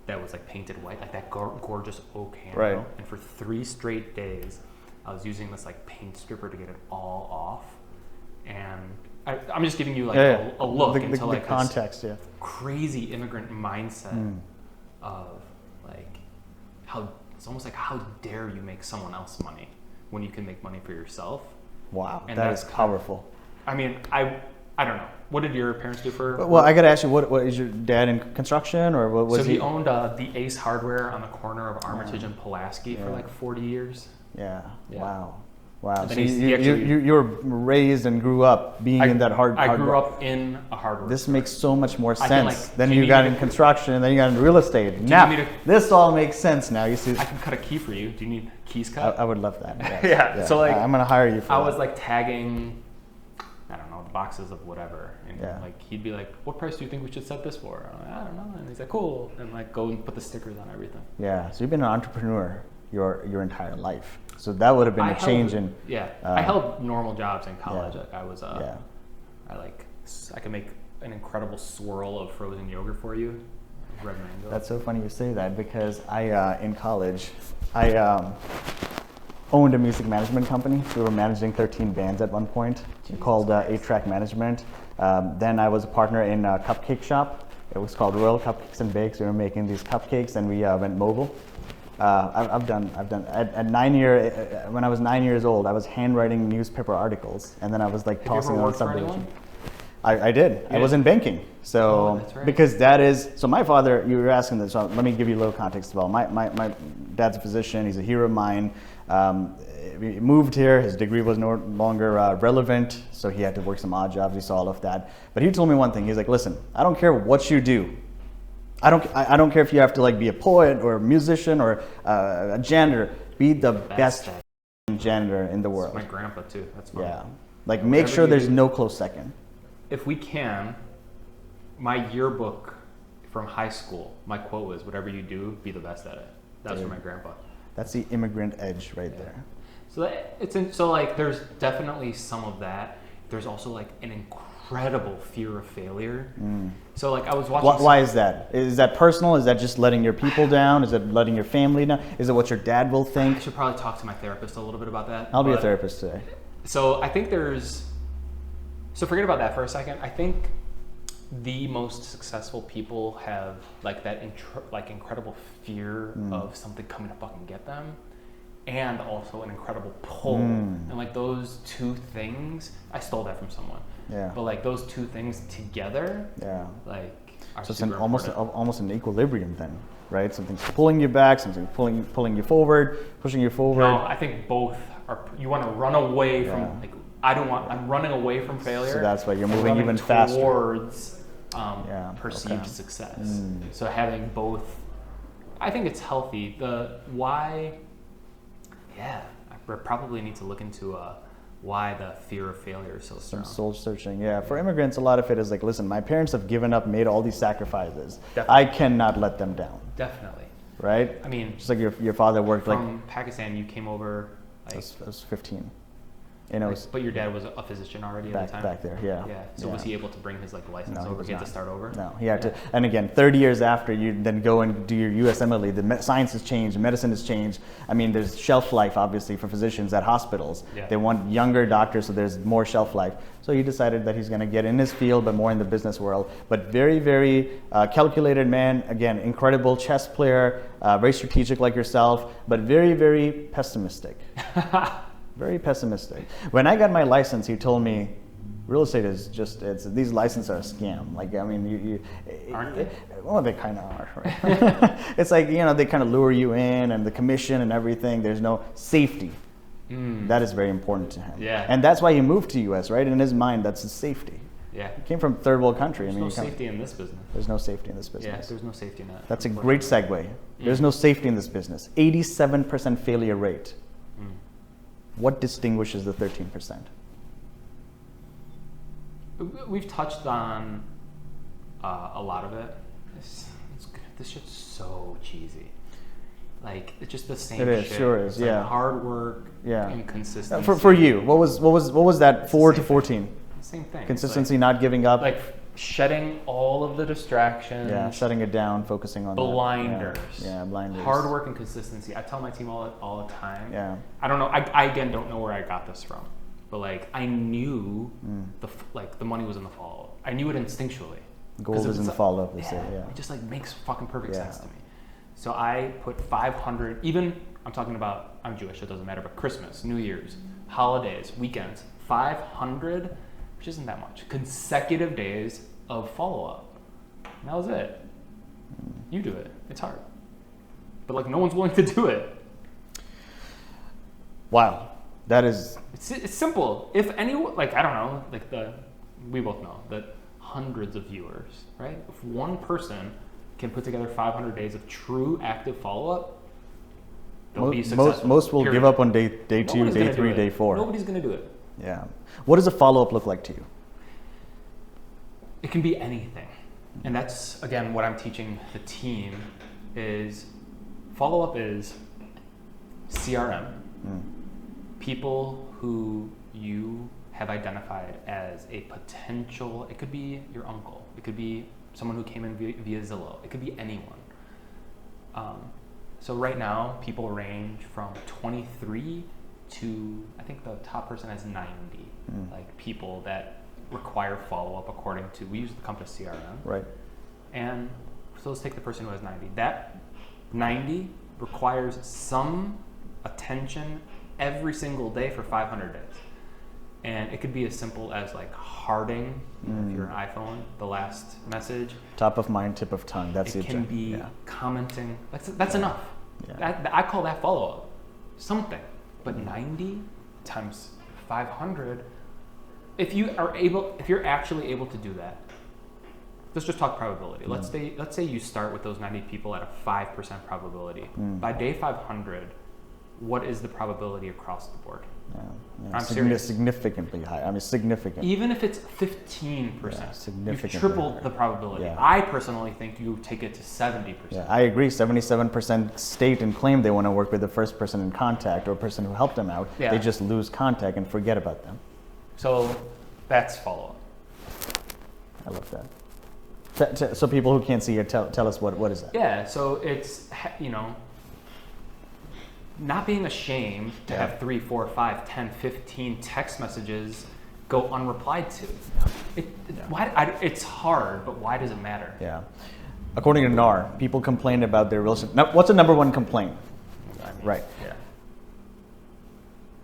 that was like painted white, like that gorgeous oak handrail. Right. And for 3 straight days, I was using this like paint stripper to get it all off. And I'm just giving you like a look into like the context, this crazy immigrant mindset of like how it's almost like, how dare you make someone else money when you can make money for yourself? Wow, And that is powerful. I mean, I don't know. What did your parents do for? Well, I got to ask you, what is your dad in construction, or what was So he? he owned the Ace Hardware on the corner of Armitage and Pulaski for like 40 years. Yeah. Yeah. Wow. So then you were raised and grew up being in that hard. I grew up in a hardware. This store. makes so much more I sense. can, Then do you need got me in to- construction, and then you got in real estate. Now, need me to- this all makes sense now. You see, I can cut a key for you. Do you need keys cut? I would love that. Yes. Yeah, so, like, I'm gonna hire you for I that. was like tagging, I don't know, boxes of whatever, and Yeah. like he'd be like, "What price do you think we should set this for?" I'm like, I don't know, and he's like, "Cool," and like go and put the stickers on everything. Yeah. So you've been an entrepreneur your entire life. So that would have been a change in. Yeah, I held normal jobs in college. yeah. Like I was, Yeah. I could make an incredible swirl of frozen yogurt for you, red mango. That's so funny you say that, because I in college I owned a music management company. We were managing 13 bands at one point. Called 8-Track Management. Then I was a partner in a cupcake shop. It was called Royal Cupcakes and Bakes. We were making these cupcakes, and we went mobile. I've done at when I was 9 years old, I was handwriting newspaper articles, and then I was like Have you tossing ever on worked for subdivision. anyone? I did. I was in banking. So Oh, that's right. because that is, so my father, you were asking this, so let me give you a little context as well. My dad's a physician. He's a hero of mine. He moved here. His degree was no longer relevant, so he had to work some odd jobs. He saw all of that. But he told me one thing. He's like, listen, I don't care what you do. I don't care if you have to like be a poet or a musician or a janitor. Be the best janitor in the world. My grandpa too. That's fine. Yeah. Like make Whatever sure you there's do. no close second. If we can, my yearbook from high school, my quote was, "Whatever you do, be the best at it." That was from my grandpa. That's the immigrant edge right there. So so like there's definitely some of that. There's also like an incredible fear of failure. So like I was watching. Why is that? Is that personal? Is that just letting your people down? Is it letting your family down? Is it what your dad will I think? should probably talk to my therapist a little bit about that. I'll be a but- therapist today. So I think so forget about that for a second. I think the most successful people have like that incredible fear of something coming to fucking get them, and also an incredible pull. And like those two things, I stole that from someone. Yeah. But like those two things together, Yeah. like are So it's super almost important. an equilibrium then, right? Something's pulling you back, something's pulling you forward, pushing you forward. No, I think both are. You want to run away from Yeah. like I'm running away from failure. So that's why you're and moving running even faster. towards Yeah, perceived okay. success. So having both, I think it's healthy. The why, yeah, I probably need to look into why the fear of failure is so strong. Some soul searching. Yeah. For immigrants, a lot of it is like, listen, my parents have given up, made all these sacrifices. Definitely. I cannot let them down, Definitely. right? I mean, Just like your father worked like, from Pakistan, you came over. I was 15. You know, but your dad was a physician already at the time? Back there, yeah. Yeah. So was he able to bring his like license No, over? He had to start over? No, he had to. And again, 30 years after, you then go and do your USMLE. The science has changed, medicine has changed. I mean, there's shelf life, obviously, for physicians at hospitals. Yeah. They want younger doctors, so there's more shelf life. So he decided that he's going to get in his field, but more in the business world. But very, very calculated man. Again, incredible chess player, very strategic like yourself, but very, very pessimistic. Very pessimistic. When I got my license, he told me, real estate is just, these licenses are a scam. Like, I mean, Aren't they? Well, they kind of are, right? It's like, you know, they kind of lure you in and the commission and everything. There's no safety. That is very important to him. Yeah. And that's why he moved to US, right? In his mind, that's his safety. Yeah. He came from third world country. There's no safety in this business. There's no safety in this business. Yeah, there's no safety in that. That's a great segue. There's no safety in this business. 87% failure rate. What distinguishes the 13%? We've touched on a lot of it. This shit's so cheesy. Like, it's just the same shit. It is, sure is, it's yeah. like hard work and consistency. For you, what was that 4 to 14? Same thing. Consistency, not giving up. Like shedding all of the distractions. Yeah, shutting it down, focusing on blinders. Yeah, blinders. Hard work and consistency. I tell my team all the time. Yeah. I don't know. I again don't know where I got this from, but like I knew the money was in the follow. I knew it instinctually. Gold is in the follow up. Yeah, it just like makes fucking perfect sense to me. So I put 500. Even I'm talking about, I'm Jewish, so it doesn't matter. But Christmas, New Year's, holidays, weekends, 500. Which isn't that much. Consecutive days of follow-up. And that was it. You do it. It's hard. But like no one's willing to do it. Wow. That is... It's simple. If anyone, like I don't know, like we both know that hundreds of viewers, right? If one person can put together 500 days of true active follow-up, they'll be successful. Most will give up on day 2, day 3, day 4. Nobody's going to do it. Yeah. What does a follow-up look like to you? It can be anything. And that's, again, what I'm teaching the team is follow-up is CRM. People who you have identified as a potential, it could be your uncle, it could be someone who came in via Zillow, it could be anyone. So right now, people range from 23 to, I think the top person has 90, like people that require follow-up according to, we use the Compass CRM. Right. And so let's take the person who has 90. That 90 requires some attention every single day for 500 days. And it could be as simple as like hearting, if you're an iPhone, the last message. Top of mind, tip of tongue, that's it. It can be commenting, that's enough. Yeah. I call that follow-up, something. But 90 times 500, if you're actually able to do that, let's just talk probability. Let's say you start with those 90 people at a 5% probability. By day 500, what is the probability across the board? I'm serious. Significantly high. I mean, significant. Even if it's 15%, significantly you've tripled higher. the probability. Yeah. I personally think you take it to 70%. Yeah, I agree. 77% state and claim they want to work with the first person in contact or person who helped them out. Yeah. They just lose contact and forget about them. So that's follow-up. I love that. So people who can't see it, tell us what is that? Yeah, so it's, not being ashamed to have 3, 4, 5, 10, 15 text messages go unreplied to. It's hard, but why does it matter? Yeah. According to NAR, people complain about their real estate. Now, what's the number one complaint? Right. Yeah.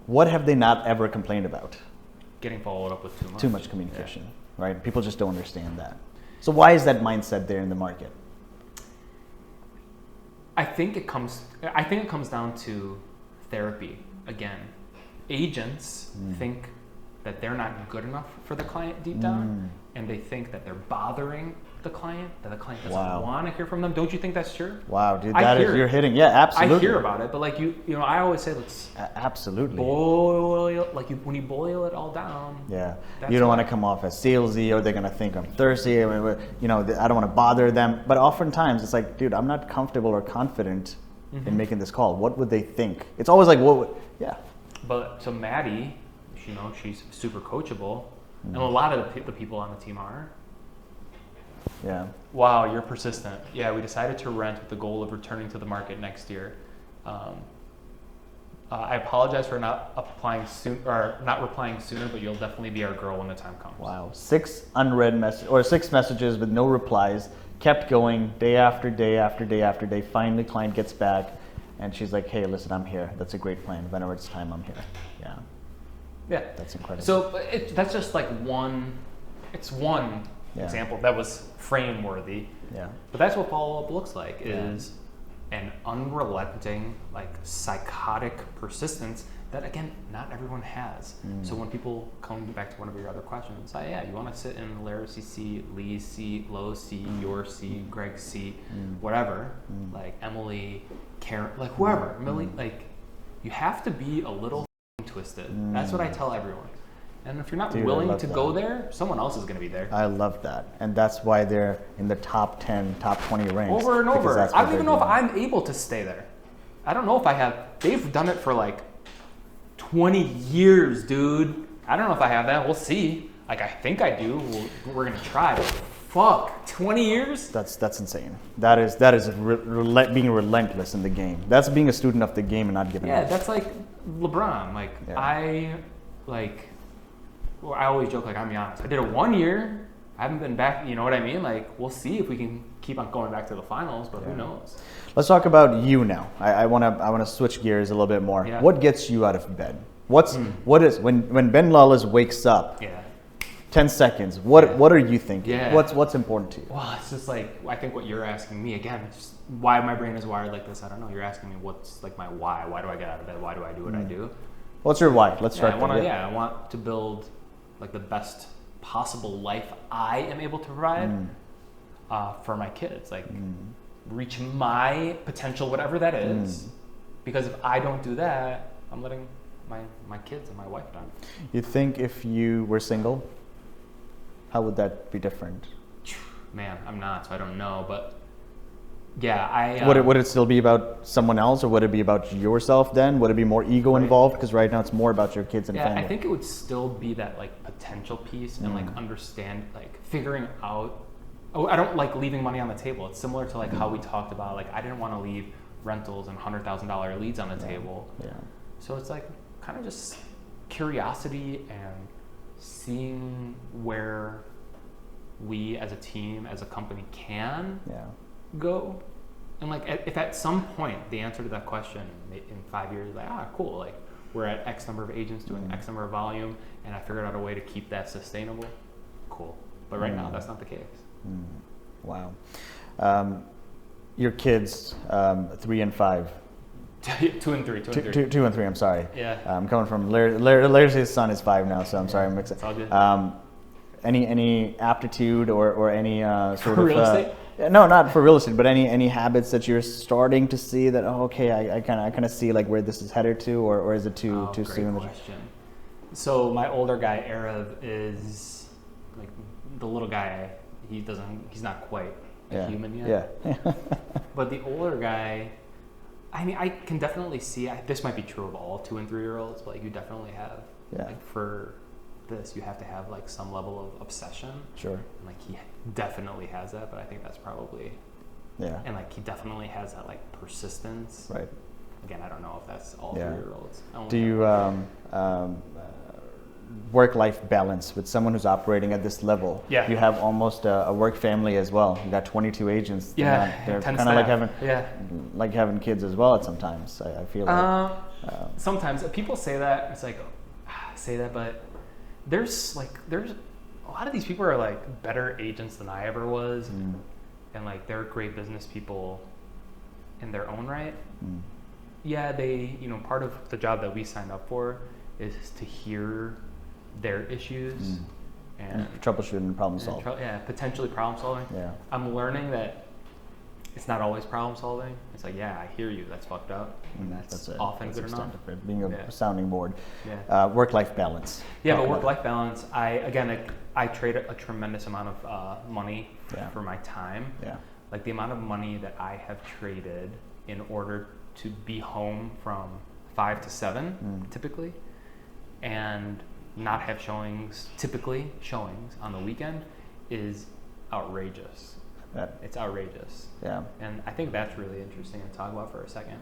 What have they not ever complained about? Getting followed up with too much. Too much communication, right? People just don't understand that. So why is that mindset there in the market? I think it comes down to therapy again. Agents think that they're not good enough for the client deep down, and they think that they're bothering the client, that the client doesn't want to hear from them. Don't you think that's true? Wow, dude, you're hitting. Yeah, absolutely. I hear about it, but like you know, I always say let's absolutely boil, like when you boil it all down. Yeah, you don't want to come off as salesy, or they're gonna think I'm thirsty. I mean, you know, I don't want to bother them. But oftentimes it's like, dude, I'm not comfortable or confident in making this call. What would they think? It's always like, what would, yeah. But so Maddie, she's super coachable, and a lot of the people on the team are. Yeah. Wow, you're persistent. Yeah, we decided to rent with the goal of returning to the market next year. I apologize for not replying sooner, but you'll definitely be our girl when the time comes. Wow, 6 unread messages, or 6 messages with no replies, kept going day after day after day after day. Finally, client gets back, and she's like, "Hey, listen, I'm here. That's a great plan. Whenever it's time, I'm here." Yeah. Yeah. That's incredible. So that's just like one example that was frame worthy. Yeah. But that's what follow-up looks like, is an unrelenting, like psychotic persistence that, again, not everyone has. So when people come back to one of your other questions, you want to sit in Lalez's seat, Lee's seat, Lo's seat, your seat, Greg's seat, whatever, like Emily, Karen, like whoever, Millie, like you have to be a little twisted. That's what I tell everyone. And if you're not willing to go there, someone else is going to be there. I love that. And that's why they're in the top 10, top 20 ranks. Over and over. I don't even know if I'm able to stay there. I don't know if I have. They've done it for like 20 years, dude. I don't know if I have that. We'll see. Like, I think I do. We're going to try. But fuck, 20 years? That's insane. That is being relentless in the game. That's being a student of the game and not giving up. Yeah, that's like LeBron. Like, I always joke, like, I'm Giannis. I did it 1 year. I haven't been back, you know what I mean? Like, we'll see if we can keep on going back to the finals, but who knows? Let's talk about you now. I want to switch gears a little bit more. Yeah. What gets you out of bed? What is when Ben Lalez wakes up? 10 seconds. What are you thinking? Yeah. What's important to you? Well, it's just like, I think what you're asking me, again, it's just why my brain is wired like this. I don't know. You're asking me what's like my why. Why do I get out of bed? Why do I do what I do? What's your why? Let's start there. I want to build like the best possible life I am able to provide for my kids. Like reach my potential, whatever that is. Because if I don't do that, I'm letting my kids and my wife down. You think if you were single, how would that be different? Man, I'm not, so I don't know. But yeah, would it still be about someone else, or would it be about yourself then? Would it be more ego involved? Because right now it's more about your kids and family. I think it would still be that like potential piece and like understand, like figuring out. Oh, I don't like leaving money on the table. It's similar to like how we talked about, like I didn't want to leave rentals and $100,000 leads on the table. Yeah. So it's like kind of just curiosity and seeing where we as a team, as a company can go. And like if at some point the answer to that question in 5 years is like, cool, like we're at X number of agents doing X number of volume and I figured out a way to keep that sustainable, cool. But right now that's not the case. Wow. Your kids, 3 and 5. 2 and 3. 2 and 3. I'm sorry. Yeah. I'm coming from Larry's son is 5 now, so I'm sorry. I'm mixing. It's all good. Any aptitude or any sort of real estate? No, not for real estate, but any habits that you're starting to see that I kind of see like where this is headed to, or is it too soon? Great question. So my older guy Arab is like the little guy. He's not quite a human yet. Yeah. But the older guy, I mean, I can definitely see. This might be true of all 2 and 3 year olds, but like you definitely have like for this, you have to have like some level of obsession. Sure. And like he definitely has that, but I think that's probably and like he definitely has that like persistence. Right. Again, I don't know if that's all 3 year olds. Do you work-life balance with someone who's operating at this level? Yeah. You have almost a work family as well. You got 22 agents. They're kind of like having kids as well at sometimes. I feel like. Sometimes people say that, it's like say that, but there's a lot of these people are like better agents than I ever was, and like they're great business people in their own right. Yeah, they, part of the job that we signed up for is to hear their issues and troubleshooting, problem solving. Potentially problem solving. Yeah, I'm learning that it's not always problem solving. It's like, I hear you. That's fucked up. And that's often good enough. Being a sounding board. Yeah. Work-life balance. Yeah, but work-life balance. I trade a tremendous amount of money for my time. Yeah. Like the amount of money that I have traded in order to be home from 5 to 7, typically, and not have typically showings on the weekend is outrageous. It's outrageous. Yeah. And I think that's really interesting to talk about for a second.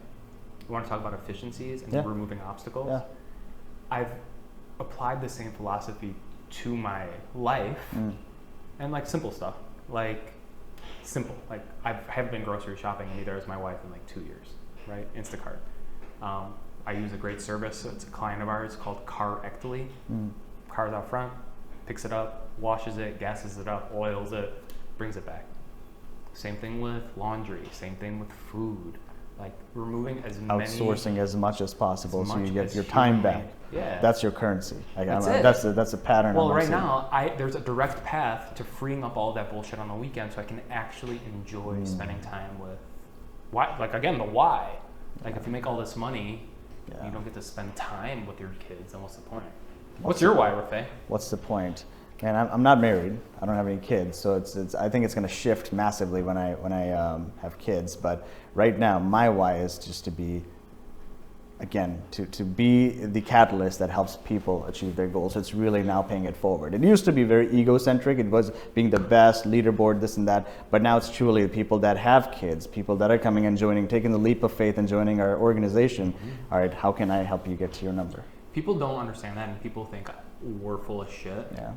We want to talk about efficiencies and removing obstacles. Yeah. I've applied the same philosophy to my life and like simple stuff. Like I haven't been grocery shopping, and neither has my wife, in like 2 years, right? Instacart. I use a great service. It's a client of ours called Car-Ectly. Car's out front, picks it up, washes it, gasses it up, oils it, brings it back. Same thing with laundry, same thing with food. Like removing as many... Outsourcing as much as possible so you get your humanly, time back. Yeah. That's your currency. Like, That's a pattern. Well, right now, there's a direct path to freeing up all that bullshit on the weekend so I can actually enjoy spending time with... Why? Like, again, the why. Like, if you make all this money, you don't get to spend time with your kids, then what's the point? What's your why, Rafe? What's the point? And I'm not married. I don't have any kids, so it's. I think it's going to shift massively when I have kids. But right now, my why is just to be, again, to be the catalyst that helps people achieve their goals. It's really now paying it forward. It used to be very egocentric. It was being the best, leaderboard, this and that. But now it's truly the people that have kids, people that are coming and joining, taking the leap of faith and joining our organization. All right, how can I help you get to your number? People don't understand that, and people think we're full of shit. Yeah.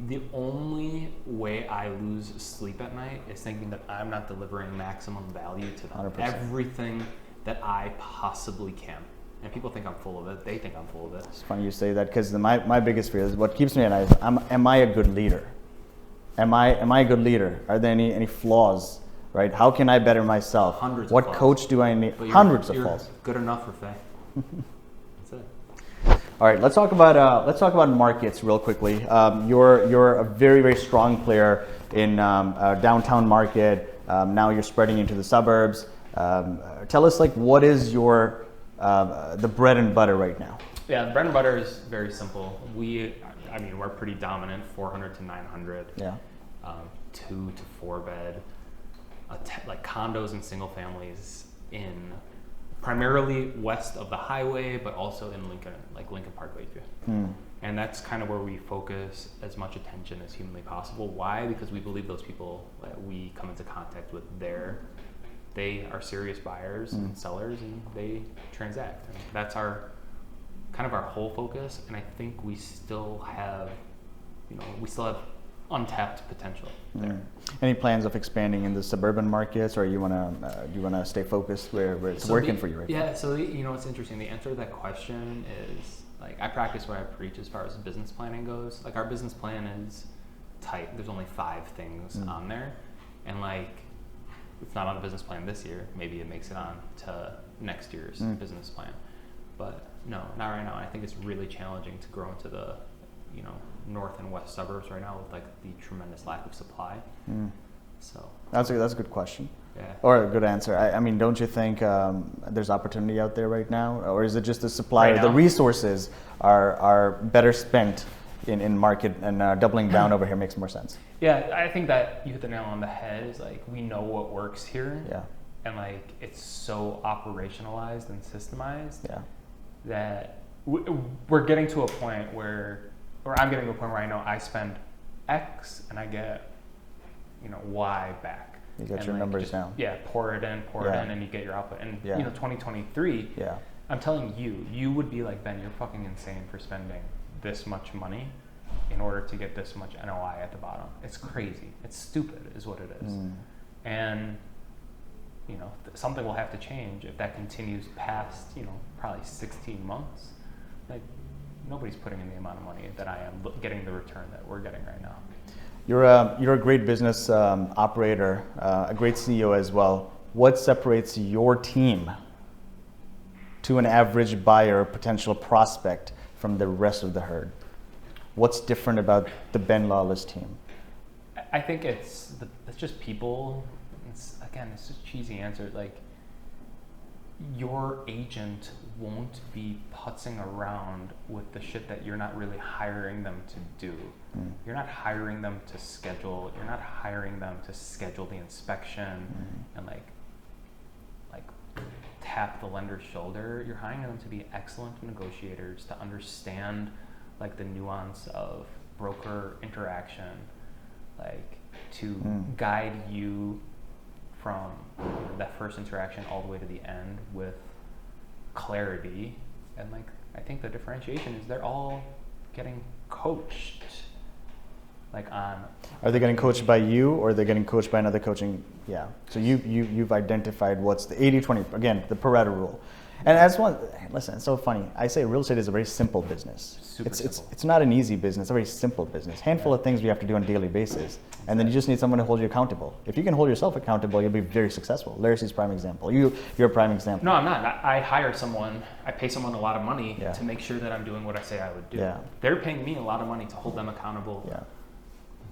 The only way I lose sleep at night is thinking that I'm not delivering maximum value to them. 100%. Everything that I possibly can. And people think I'm full of it. They think I'm full of it. It's funny you say that, because my biggest fear is what keeps me at night is, am I a good leader? Am I a good leader? Are there any flaws? Right? How can I better myself? Hundreds of what flaws. coach do I need? But Hundreds of you're flaws. Good enough for Faye. That's it. All right, let's talk about markets real quickly. You're a very, very strong player in downtown market. Now you're spreading into the suburbs. Tell us, like, what is your the bread and butter right now? Yeah, the bread and butter is very simple. We're pretty dominant, 400 to 900. Yeah. 2 to 4 bed, like condos and single families in primarily west of the highway, but also in Lincoln Park, Lakeview. And that's kind of where we focus as much attention as humanly possible. Why? Because we believe those people that we come into contact with they are serious buyers and sellers, and they transact. And that's our whole focus. And I think we still have untapped potential there. Any plans of expanding in the suburban markets, or do you want to stay focused where it's working for you right now? Yeah, so it's interesting. The answer to that question is, like, I practice what I preach as far as business planning goes. Like, our business plan is tight. There's only 5 things on there, and like, it's not on the business plan this year. Maybe it makes it on to next year's business plan, but no, not right now. I think it's really challenging to grow into the north and west suburbs right now with like the tremendous lack of supply. So that's a good question. Yeah. Or a good answer. I mean, don't you think there's opportunity out there right now, or is it just the supply? Right the now? Resources are better spent in market, and doubling down over here makes more sense. Yeah, I think that you hit the nail on the head. Is like, we know what works here. Yeah. And like, it's so operationalized and systemized. Yeah. That we're getting to a point where I'm getting to a point where I know I spend X and I get, Y back. You get and your like, numbers just, down. Yeah, pour it in, and you get your output. And 2023. Yeah. I'm telling you would be like, Ben, you're fucking insane for spending this much money in order to get this much NOI at the bottom. It's crazy. It's stupid, is what it is. And something will have to change if that continues past probably 16 months. Like, nobody's putting in the amount of money that I am getting the return that we're getting right now. You're a great business operator, a great CEO as well. What separates your team to an average buyer, potential prospect, from the rest of the herd? What's different about the Ben Lalez team? I think it's just people. It's just a cheesy answer. Like, your agent won't be putzing around with the shit that you're not really hiring them to do. You're not hiring them to schedule. You're not hiring them to schedule the inspection and like tap the lender's shoulder. You're hiring them to be excellent negotiators, to understand like the nuance of broker interaction, like to guide you from that first interaction all the way to the end with clarity. And like, I think the differentiation is they're all getting coached. Like on. Are they getting coached by you, or are they getting coached by another coaching? Yeah. So you've identified what's the 80-20, again, the Pareto rule. And as one, listen, it's so funny. I say real estate is a very simple business. Super simple. It's not an easy business. It's a very simple business. Handful of things we have to do on a daily basis, and then you just need someone to hold you accountable. If you can hold yourself accountable, you'll be very successful. Larry's prime example. You're a prime example. No, I'm not. I hire someone. I pay someone a lot of money to make sure that I'm doing what I say I would do. Yeah. They're paying me a lot of money to hold them accountable. Yeah.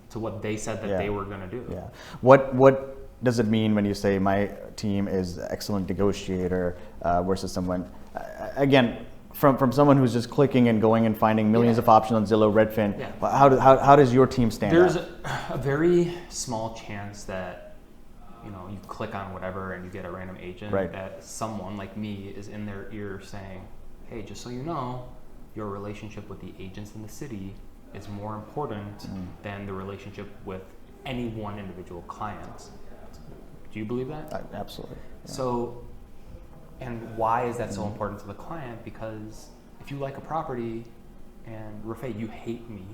To what they said that they were going to do. Yeah. What does it mean when you say my team is excellent negotiator versus someone, again, from someone who's just clicking and going and finding millions of options on Zillow, Redfin, how does your team stand out? There's a very small chance that you click on whatever and you get a random agent that someone like me is in their ear saying, hey, just so you know, your relationship with the agents in the city is more important than the relationship with any one individual client. Do you believe that? Absolutely. Yeah. So, and why is that so important to the client? Because if you like a property and Rafay, you hate me,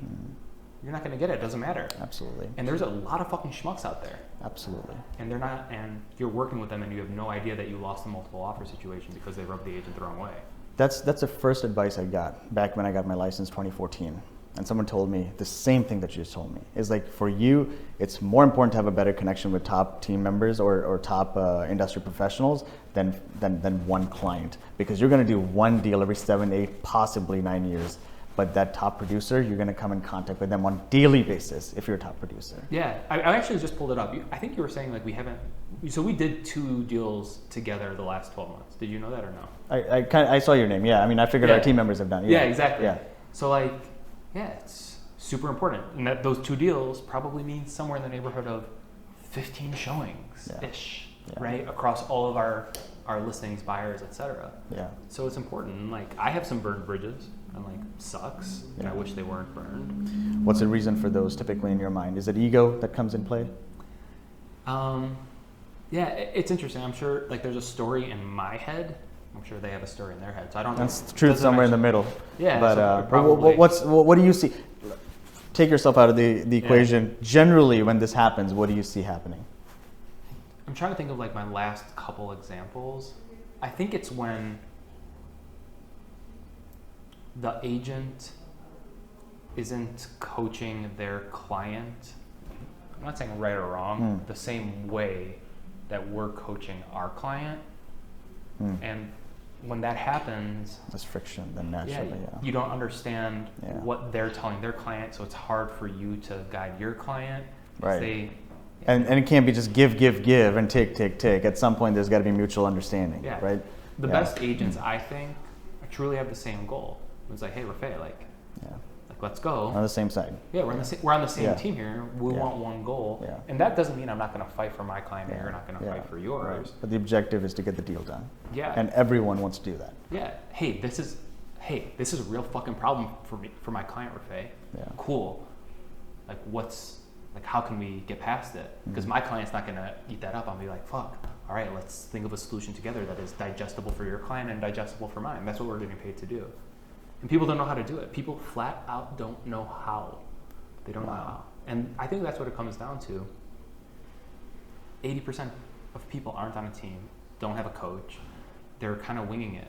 you're not going to get it. It doesn't matter. Absolutely. And there's a lot of fucking schmucks out there. Absolutely. And they're not, and you're working with them and you have no idea that you lost a multiple offer situation because they rubbed the agent the wrong way. That's the first advice I got back when I got my license 2014. And someone told me the same thing that you just told me. Is like, for you, it's more important to have a better connection with top team members or top industry professionals than one client. Because you're gonna do one deal every 7, 8, possibly 9 years. But that top producer, you're gonna come in contact with them on a daily basis if you're a top producer. Yeah, I actually just pulled it up. I think you were saying like so we did 2 deals together the last 12 months. Did you know that or no? I saw your name, yeah. I mean, I figured our team members have done it. Yeah, exactly. Yeah. So like, yeah, it's super important. And that those 2 deals probably mean somewhere in the neighborhood of 15 showings-ish, right? Across all of our listings, buyers, etc. Yeah. So it's important. And like, I have some burned bridges and like, sucks. And I wish they weren't burned. What's the reason for those typically in your mind? Is it ego that comes in play? Yeah, it's interesting. I'm sure like there's a story in my head. I'm sure they have a story in their head. So I don't know. That's the truth somewhere in the middle. Yeah. But so what do you see? Take yourself out of the equation. Yeah. Generally, when this happens, what do you see happening? I'm trying to think of like my last couple examples. I think it's when the agent isn't coaching their client. I'm not saying right or wrong, the same way that we're coaching our client. And when that happens, there's friction then naturally. You don't understand what they're telling their client, so it's hard for you to guide your client. Right. And it can't be just give and take. At some point, there's got to be mutual understanding, right? The best agents, I think, truly have the same goal. It's like, hey, Rafay, like let's go. On the same side. Yeah, we're on the same team here. We want one goal. Yeah. And that doesn't mean I'm not going to fight for my client and you're not going to fight for yours. Right. But the objective is to get the deal done. Yeah. And everyone wants to do that. Yeah. Hey, this is a real fucking problem for my client, Rafay. Yeah. Cool. Like how can we get past it? Because my client's not going to eat that up. I'll be like, fuck. All right, let's think of a solution together that is digestible for your client and digestible for mine. That's what we're getting paid to do. And people don't know how to do it. People flat out don't know how. They don't know how. And I think that's what it comes down to. 80% of people aren't on a team, don't have a coach. They're kind of winging it.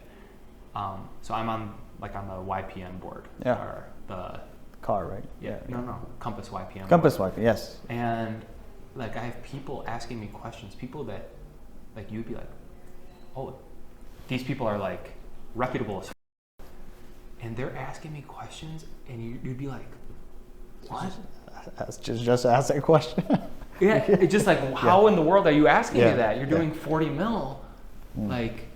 So I'm on the YPN board. Yeah. Or the car, right? Yeah. No. Compass YPN. Compass YPN, yes. And like I have people asking me questions, people that like you'd be like, oh, these people are like reputable as and they're asking me questions, and you'd be like, what? Just ask that question. Yeah, it's just like, how in the world are you asking me that? You're doing 40 mil. Like,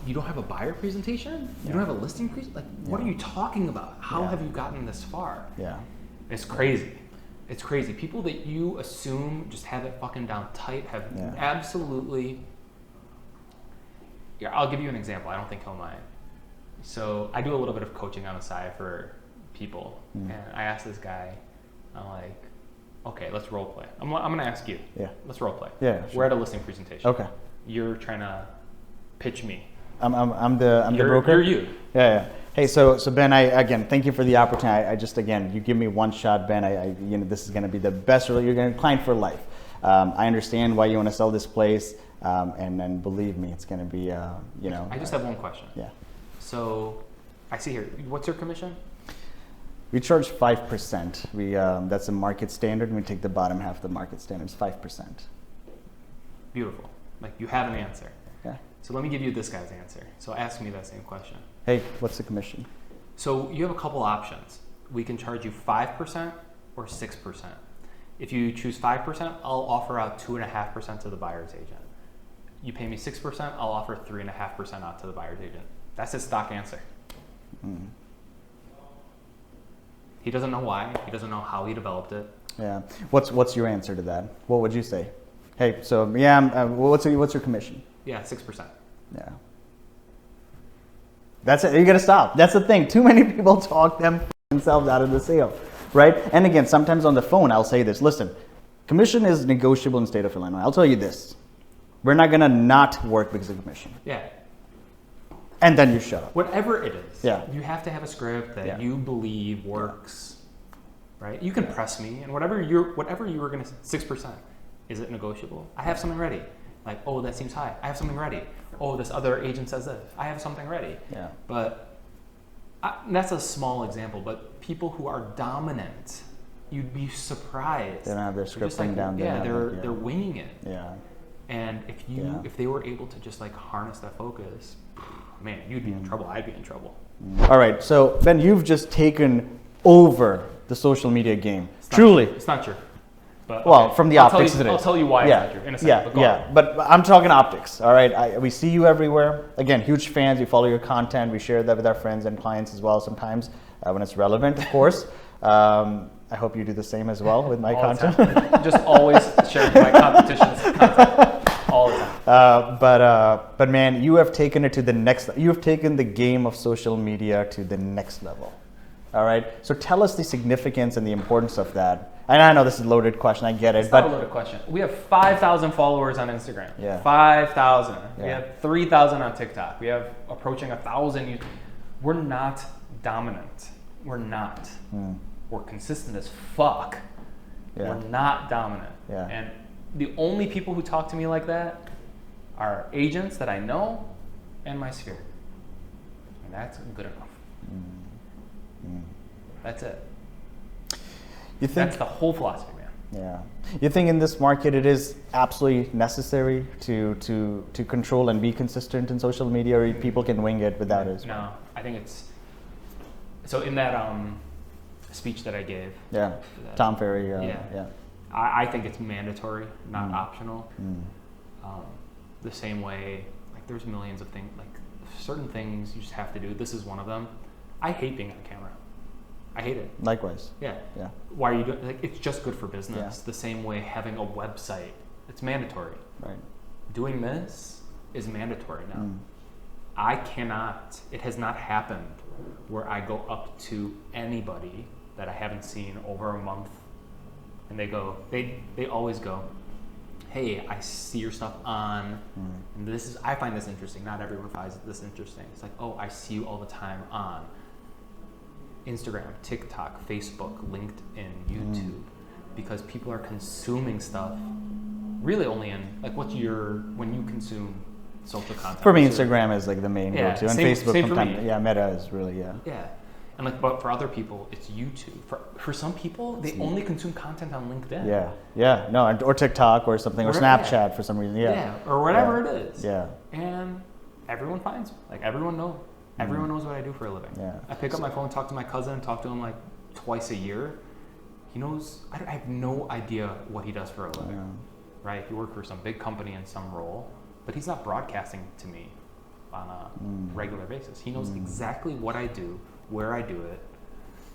you don't have a buyer presentation? You don't have a listing presentation? Like, what are you talking about? How have you gotten this far? Yeah. It's crazy. It's crazy. People that you assume just have it fucking down tight have absolutely... Yeah, I'll give you an example. I don't think he'll mind. So I do a little bit of coaching on the side for people, and I asked this guy, I'm like, okay, let's role play. I'm going to ask you. Yeah. Let's role play. Yeah. Sure. We're at a listing presentation. Okay. You're trying to pitch me. I'm the broker. You're you. Yeah. Hey, so Ben, again, thank you for the opportunity. I just, again, you give me one shot, Ben. This is going to be the best. You're going to client for life. I understand why you want to sell this place, and believe me, it's going to be, I just have one question. Yeah. So, I see here. What's your commission? We charge 5%. That's a market standard, and we take the bottom half of the market standard. It's 5%. Beautiful. Like you have an answer. Yeah. So let me give you this guy's answer. So ask me that same question. Hey, what's the commission? So you have a couple options. We can charge you 5% or 6%. If you choose 5%, I'll offer out 2.5% to the buyer's agent. You pay me 6%, I'll offer 3.5% out to the buyer's agent. That's his stock answer. Mm. He doesn't know why. He doesn't know how he developed it. Yeah. What's your answer to that? What would you say? Hey, so yeah, what's your commission? Yeah, 6%. Yeah. That's it. You got to stop. That's the thing. Too many people talk themselves out of the sale, right? And again, sometimes on the phone, I'll say this. Listen, commission is negotiable in the state of Illinois. I'll tell you this. We're not going to not work because of commission. Yeah. And then you shut up. Whatever it is. Yeah. You have to have a script that Yeah. you believe works, right? You can press me and whatever you were going to 6%. Is it negotiable? I have something ready. Like, oh, that seems high. I have something ready. Oh, this other agent says this. I have something ready. Yeah. But that's a small example. But people who are dominant, you'd be surprised. They don't have their scripting down. Yeah, they're winging it. Yeah. And if they were able to just like harness that focus, man, you'd be in trouble. I'd be in trouble. All right. So Ben, you've just taken over the social media game. Truly. It's not true. But, well, from the optics, I'll tell you why it's not true in a second. But I'm talking optics. All right. We see you everywhere. Again, huge fans. We follow your content. We share that with our friends and clients as well. Sometimes when it's relevant, of course. I hope you do the same as well with my content. Just always sharing my competition's content all the time. But man, you have taken it to the next. You have taken the game of social media to the next level. All right. So tell us the significance and the importance of that. And I know this is a loaded question. I get it. It's not a loaded question. We have 5,000 followers on Instagram. Yeah. 5,000. We have 3,000 on TikTok. We have approaching 1,000. We're not dominant. We're not. We're consistent as fuck. Yeah. We're not dominant. Yeah. And the only people who talk to me like that are agents that I know and my sphere. And that's good enough. That's it. You think that's the whole philosophy, man. Yeah. You think in this market it is absolutely necessary to control and be consistent in social media, or people can wing it without it? No, I think it's so in that speech that I gave. Yeah. Tom Ferry. Yeah. I think it's mandatory, not optional. The same way, like there's millions of things, like certain things you just have to do. This is one of them. I hate being on camera. I hate it. Likewise. Yeah. Yeah. Why are you doing? Like, it's just good for business. Yeah. The same way having a website, it's mandatory. Right. Doing this is mandatory now. I cannot. It has not happened where I go up to anybody that I haven't seen over a month, and they go. They always go, "Hey, I see your stuff on." And this is. I find this interesting. Not everyone finds this interesting. It's like, "Oh, I see you all the time on Instagram, TikTok, Facebook, LinkedIn, YouTube," because people are consuming stuff really only in like when you consume social content. For me, Instagram is like the main go-to, and Facebook sometimes. Yeah, Meta is really Yeah, and like, but for other people, it's YouTube. For some people, they only consume content on LinkedIn. Yeah, no, or TikTok or something, or Snapchat for some reason. Yeah, or whatever it is. Yeah, and everyone finds me. Like everyone knows. Everyone knows what I do for a living. Yeah. I pick up my phone, talk to my cousin, talk to him like twice a year. He knows. I have no idea what he does for a living. Right? He works for some big company in some role, but he's not broadcasting to me on a regular basis. He knows exactly what I do, where I do it,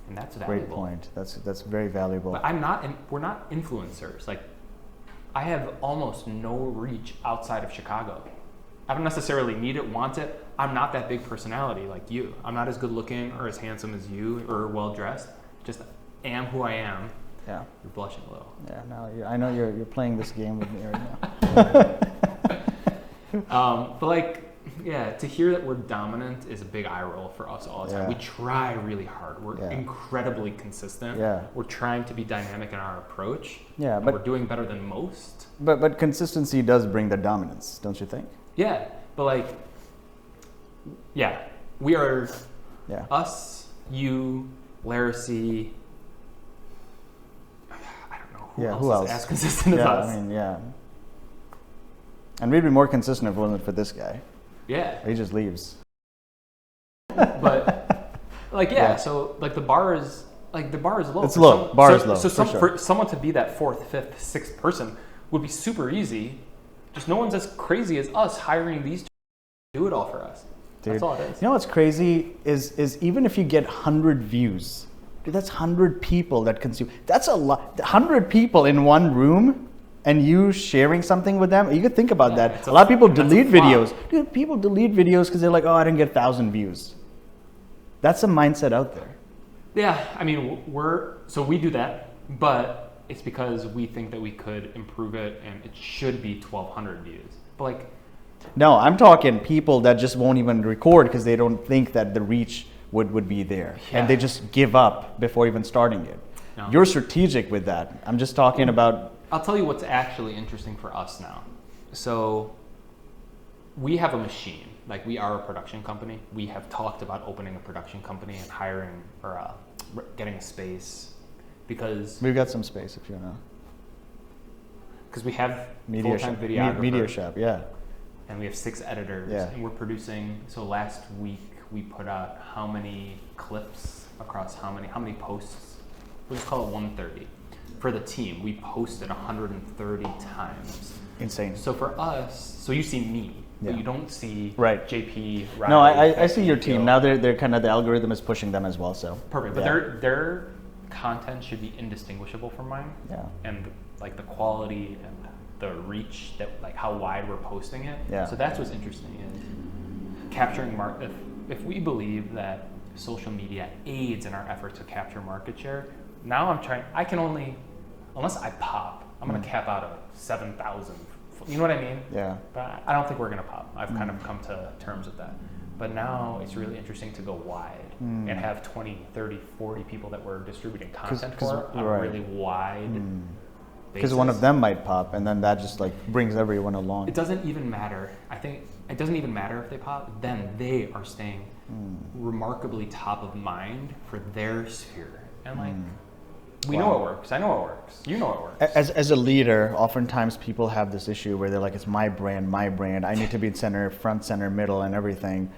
and that's valuable. Great point. That's very valuable. But we're not influencers. Like, I have almost no reach outside of Chicago. I don't necessarily need it, want it. I'm not that big personality like you. I'm not as good looking or as handsome as you or well dressed. Just am who I am. Yeah. You're blushing a little. Yeah. No, I know you're playing this game with me right now. But like, yeah, to hear that we're dominant is a big eye roll for us all the time. Yeah. We try really hard. We're incredibly consistent. Yeah. We're trying to be dynamic in our approach. Yeah, but we're doing better than most. But consistency does bring the dominance, don't you think? Yeah, but like, yeah, we are us, you, Lalez. I don't know who else is as consistent as us. I mean, and we'd be more consistent if it wasn't for this guy. Yeah. He just leaves. But like so like the bar is low. It's low. Bar is low. So for someone to be that fourth, fifth, sixth person would be super easy. Just no one's as crazy as us hiring these two to do it all for us. Dude, that's all it is. You know what's crazy is even if you get 100 views, dude, that's 100 people that consume. That's a lot. 100 people in one room. And you sharing something with them, you could think about that. A lot of people delete videos. Dude, people delete videos because they're like, oh, I didn't get 1,000 views. That's a mindset out there. Yeah, I mean, we do that, but it's because we think that we could improve it and it should be 1,200 views. But like, no, I'm talking people that just won't even record because they don't think that the reach would be there. Yeah. And they just give up before even starting it. No. You're strategic with that. I'm just talking about... I'll tell you what's actually interesting for us now. So we have a machine. Like, we are a production company. We have talked about opening a production company and hiring or getting a space because... We've got some space, if you know. Because we have full-time videographer. Media shop, yeah. And we have 6 editors. Yeah. And we're producing... So last week, we put out how many clips across how many posts? We'll just call it 130. For the team, we posted 130 times. Insane. So for us, so you see me, but you don't see JP. Riley, no, I see your team. Now they're kind of, the algorithm is pushing them as well. So perfect. But their content should be indistinguishable from mine. Yeah. And like the quality and the reach, that like how wide we're posting it. Yeah. So that's what's interesting is capturing market. If we believe that social media aids in our effort to capture market share, now I can only, unless I pop, I'm going to cap out at 7,000. You know what I mean? Yeah. But I don't think we're going to pop. I've kind of come to terms with that. But now it's really interesting to go wide and have 20, 30, 40 people that we're distributing content for on a really wide basis. Because one of them might pop, and then that just like brings everyone along. It doesn't even matter. I think it doesn't even matter if they pop. Then they are staying remarkably top of mind for their sphere. And like, we know it works. I know it works. You know it works. As a leader, oftentimes people have this issue where they're like, it's my brand. I need to be in center, front, center, middle, and everything.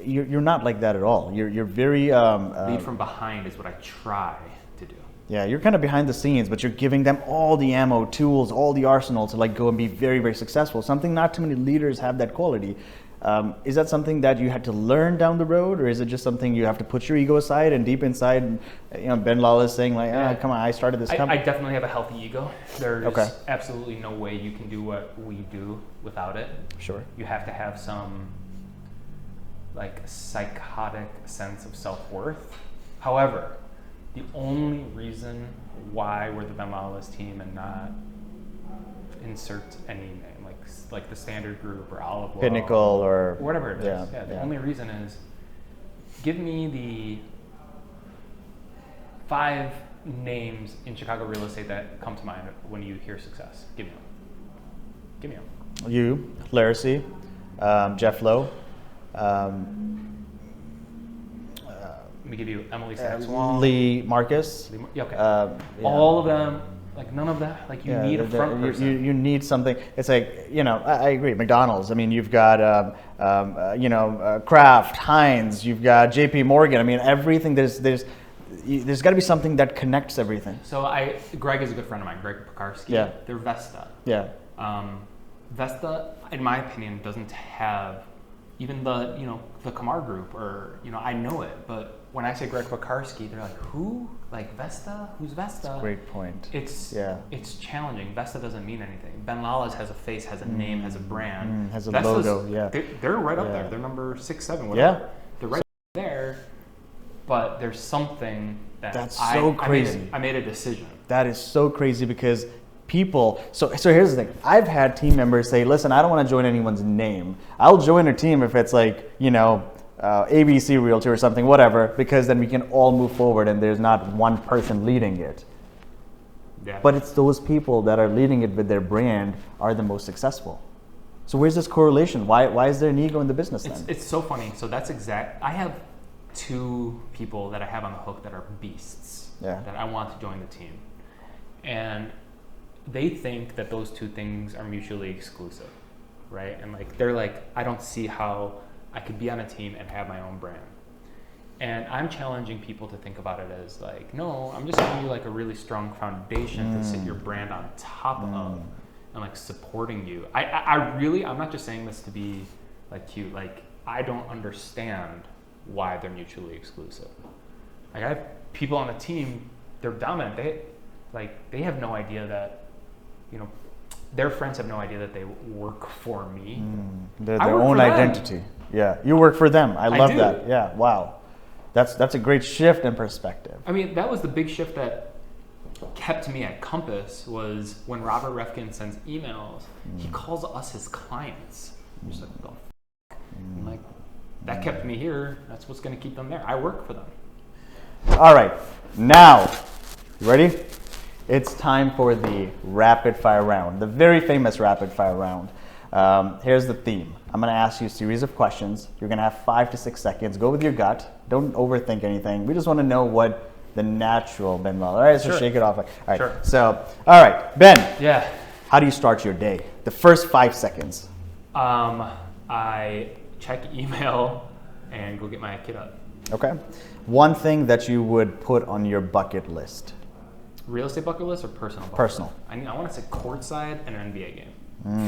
You're not like that at all. You're very... lead from behind is what I try to do. Yeah, you're kind of behind the scenes, but you're giving them all the ammo, tools, all the arsenal to like go and be very, very successful. Something not too many leaders have that quality. Is that something that you had to learn down the road, or is it just something you have to put your ego aside and deep inside? Ben Lalez saying like, come on, I started this company. I definitely have a healthy ego. There's absolutely no way you can do what we do without it. Sure. You have to have some like psychotic sense of self-worth. However, the only reason why we're the Ben Lalez team and not insert any name, like the Standard Group or Olive Oil, Pinnacle or whatever it is. The only reason is, give me the 5 names in Chicago real estate that come to mind when you hear success. Give me them. Give me them. You, Lalez, Jeff Lowe. Let me give you Emily Saxwell. Lee Marcus. All of them. Like none of that. Like you need a front person. You need something. It's like, I agree. McDonald's. I mean, you've got Kraft, Heinz. You've got J.P. Morgan. I mean, everything. There's got to be something that connects everything. So Greg is a good friend of mine. Greg Pekarsky. Yeah. They're Vesta. Yeah. Vesta, in my opinion, doesn't have even the the Kamar group, or I know it, but when I say Greg Bakarski, they're like, who? Like Vesta? Who's Vesta? Great point. It's challenging. Vesta doesn't mean anything. Ben Lalez has a face, has a name, has a brand, has a logo. Yeah, they're right up there. They're number 6, 7, whatever. Yeah, they're right there. But there's something that's so crazy. I made a decision. That is so crazy because people. So here's the thing. I've had team members say, "Listen, I don't want to join anyone's name. I'll join a team if it's like ABC Realty or something, whatever, because then we can all move forward and there's not one person leading it." Yeah. But it's those people that are leading it with their brand are the most successful. So where's this correlation? Why is there an ego in the business then? It's so funny. So that's I have 2 people that I have on the hook that are beasts that I want to join the team. And they think that those 2 things are mutually exclusive, right? And they're like, I don't see how I could be on a team and have my own brand. And I'm challenging people to think about it as like, no, I'm just giving you a really strong foundation to sit your brand on top of, and supporting you. I'm not just saying this to be cute. I don't understand why they're mutually exclusive. I have people on the team, they're dominant. They have no idea that, their friends have no idea that they work for me. They're their own identity. Yeah, you work for them. I love that. Yeah, wow. That's a great shift in perspective. I mean, that was the big shift that kept me at Compass, was when Robert Refkin sends emails, he calls us his clients. I'm just like, I'm that kept me here. That's what's going to keep them there. I work for them. All right, now, you ready? It's time for the rapid fire round, the very famous rapid fire round. Here's the theme. I'm going to ask you a series of questions. You're going to have 5 to 6 seconds. Go with your gut. Don't overthink anything. We just want to know what the natural Ben Lalez. All right, so shake it off. All right. Sure. So, all right, Ben. Yeah. How do you start your day? The first 5 seconds. I check email and go get my kid up. Okay. One thing that you would put on your bucket list. Real estate bucket list or personal bucket Personal. list? I want to say courtside and an NBA game.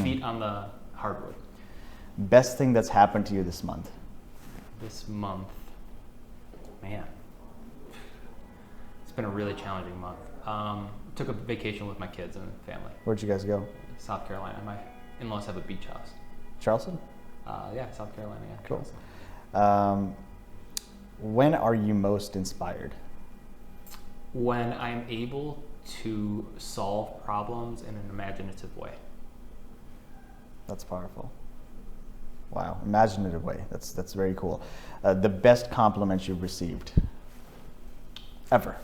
Feet on the hardwood. Best thing that's happened to you this month? This month, man, it's been a really challenging month. Took a vacation with my kids and family. Where'd you guys go? South Carolina. My in-laws have a beach house. Charleston? Yeah, South Carolina. Yeah. Cool. When are you most inspired? When I'm able to solve problems in an imaginative way. That's powerful. Wow, imaginative way. That's very cool. The best compliment you've received ever?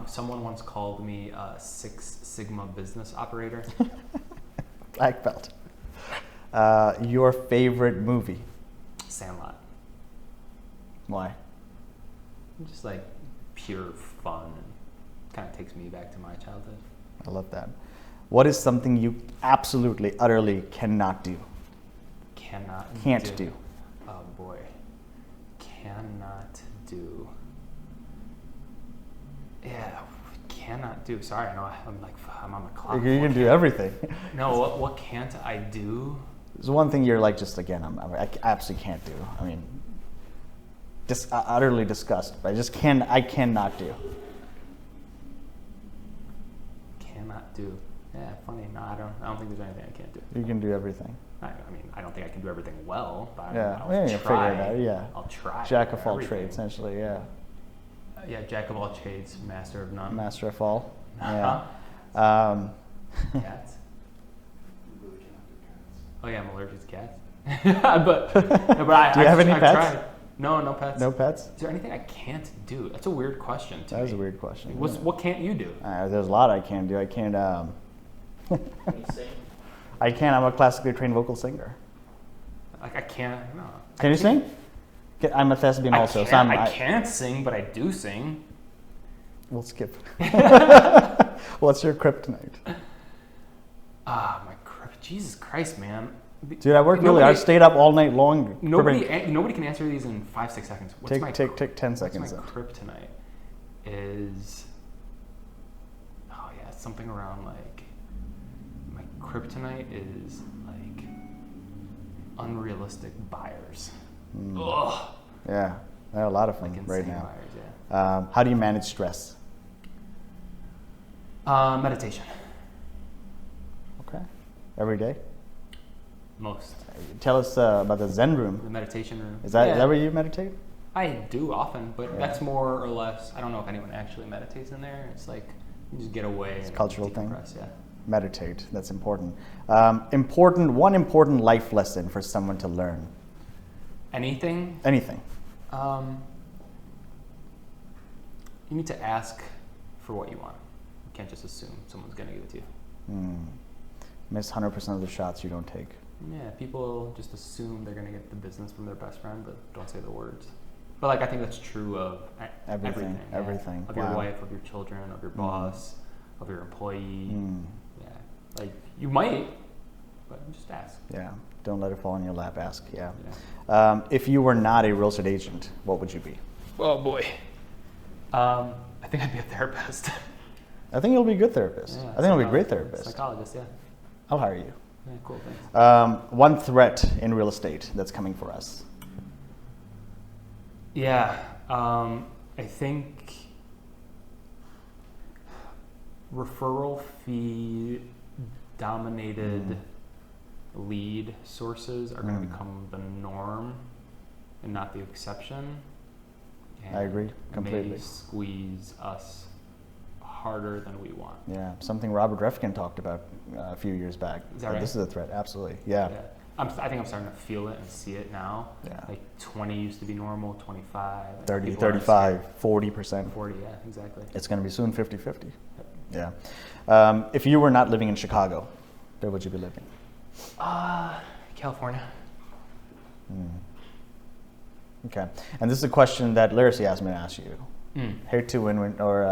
Someone once called me a 6 Sigma business operator. Black belt. Your favorite movie? Sandlot. Why? Just pure fun, and kind of takes me back to my childhood. I love that. What is something you absolutely, utterly cannot do? Can't do. Oh boy. Cannot do. Yeah, cannot do. Sorry, I know I'm on the clock. You can do everything. No, what can't I do? There's one thing you're just again, I absolutely can't do. I mean, just utterly disgusted. I cannot do. Cannot do. Yeah, funny. No, I don't think there's anything I can't do. You can do everything. I mean, I don't think I can do everything well, but I'll try. Figure it out. Yeah. I'll try. Jack of all trades, essentially. Yeah. Yeah, jack of all trades, master of none. Master of all. Uh-huh. Yeah. Cats. Oh yeah, I'm allergic to cats. but do you have any pets? Tried. No pets. No pets? Is there anything I can't do? That's a weird question to me. That is a weird question. What can't you do? There's a lot I can do. I can't. Can you sing? I can't. I'm a classically trained vocal singer. I can't. No. Can you sing? I'm a thespian also. I can't sing, but I do sing. We'll skip. What's your kryptonite? My kryptonite. Jesus Christ, man. Dude, I worked really hard. I stayed up all night long. Nobody can answer these in 5-6 seconds. Take 10 seconds. What's my kryptonite? Is something around my kryptonite is Unrealistic buyers. Ugh. Yeah, there are a lot of them Like right insane now. buyers, yeah. How do you manage stress? Meditation. Okay. Every day? Most. Tell us about the Zen room. The meditation room. Is that where you meditate? I do often, but that's more or less, I don't know if anyone actually meditates in there. It's like you just get away. It's a cultural thing. Yeah. Meditate. That's important. One important life lesson for someone to learn. Anything? Anything. You need to ask for what you want. You can't just assume someone's going to give it to you. Miss 100% of the shots you don't take. Yeah, people just assume they're going to get the business from their best friend, but don't say the words. But like I think that's true of everything. Everything. Of your wife, of your children, of your boss, of your employee. Yeah, like you might, but just ask. Yeah, don't let it fall in your lap. Ask. Yeah. Yeah. If you were not a real estate agent, what would you be? Oh boy. I think I'd be a therapist. I think you'll be a good therapist. Yeah, I think you'll be a great therapist. Psychologist, yeah. I'll hire you. Yeah, cool, thanks. One threat in real estate that's coming for us. Yeah, I think referral fee dominated lead sources are going to become the norm and not the exception. And I agree completely. May squeeze us harder than we want. Yeah, something Robert Refkin talked about a few years back. Is that right? This is a threat, absolutely. Yeah. I think I'm starting to feel it and see it now. Yeah. Like 20 used to be normal, 25. 30, people are 35, 40%. 40, yeah, exactly. It's going to be soon 50-50. Yeah. If you were not living in Chicago, where would you be living? California. Okay. And this is a question that Larry asked me to ask you. Hate to win, or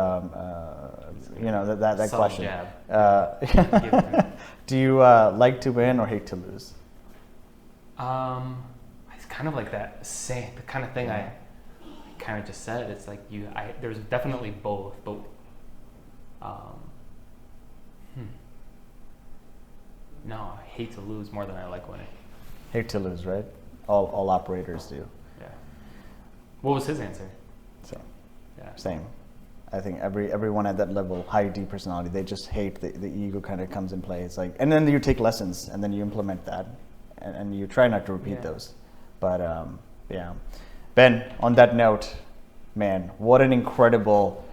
that Subtle question. jab. Do you like to win or hate to lose? It's kind of like the kind of thing I kind of just said. It's like there's definitely both, but no, I hate to lose more than I like winning. Hate to lose, right? All operators do. Yeah. What was his answer? Same. Yeah. Same. I think everyone at that level, high D personality, they just hate the ego kind of comes in play. It's like, and then you take lessons and then you implement that, and you try not to repeat those. But yeah, Ben. On that note, man, what an incredible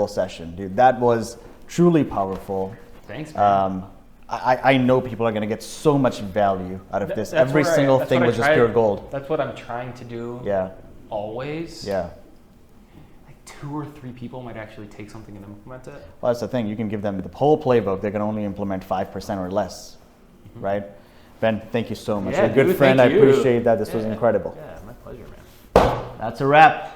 session, dude. That was truly powerful. Thanks, man. I know people are going to get so much value out of this. That's Every single thing was just pure gold. That's what I'm trying to do. Yeah. Always. Yeah. 2 or 3 people might actually take something and implement it. Well, that's the thing. You can give them the whole playbook. They can only implement 5% or less, right? Ben, thank you so much. Yeah, You're a good friend. I appreciate that. This was incredible. Yeah, my pleasure, man. That's a wrap.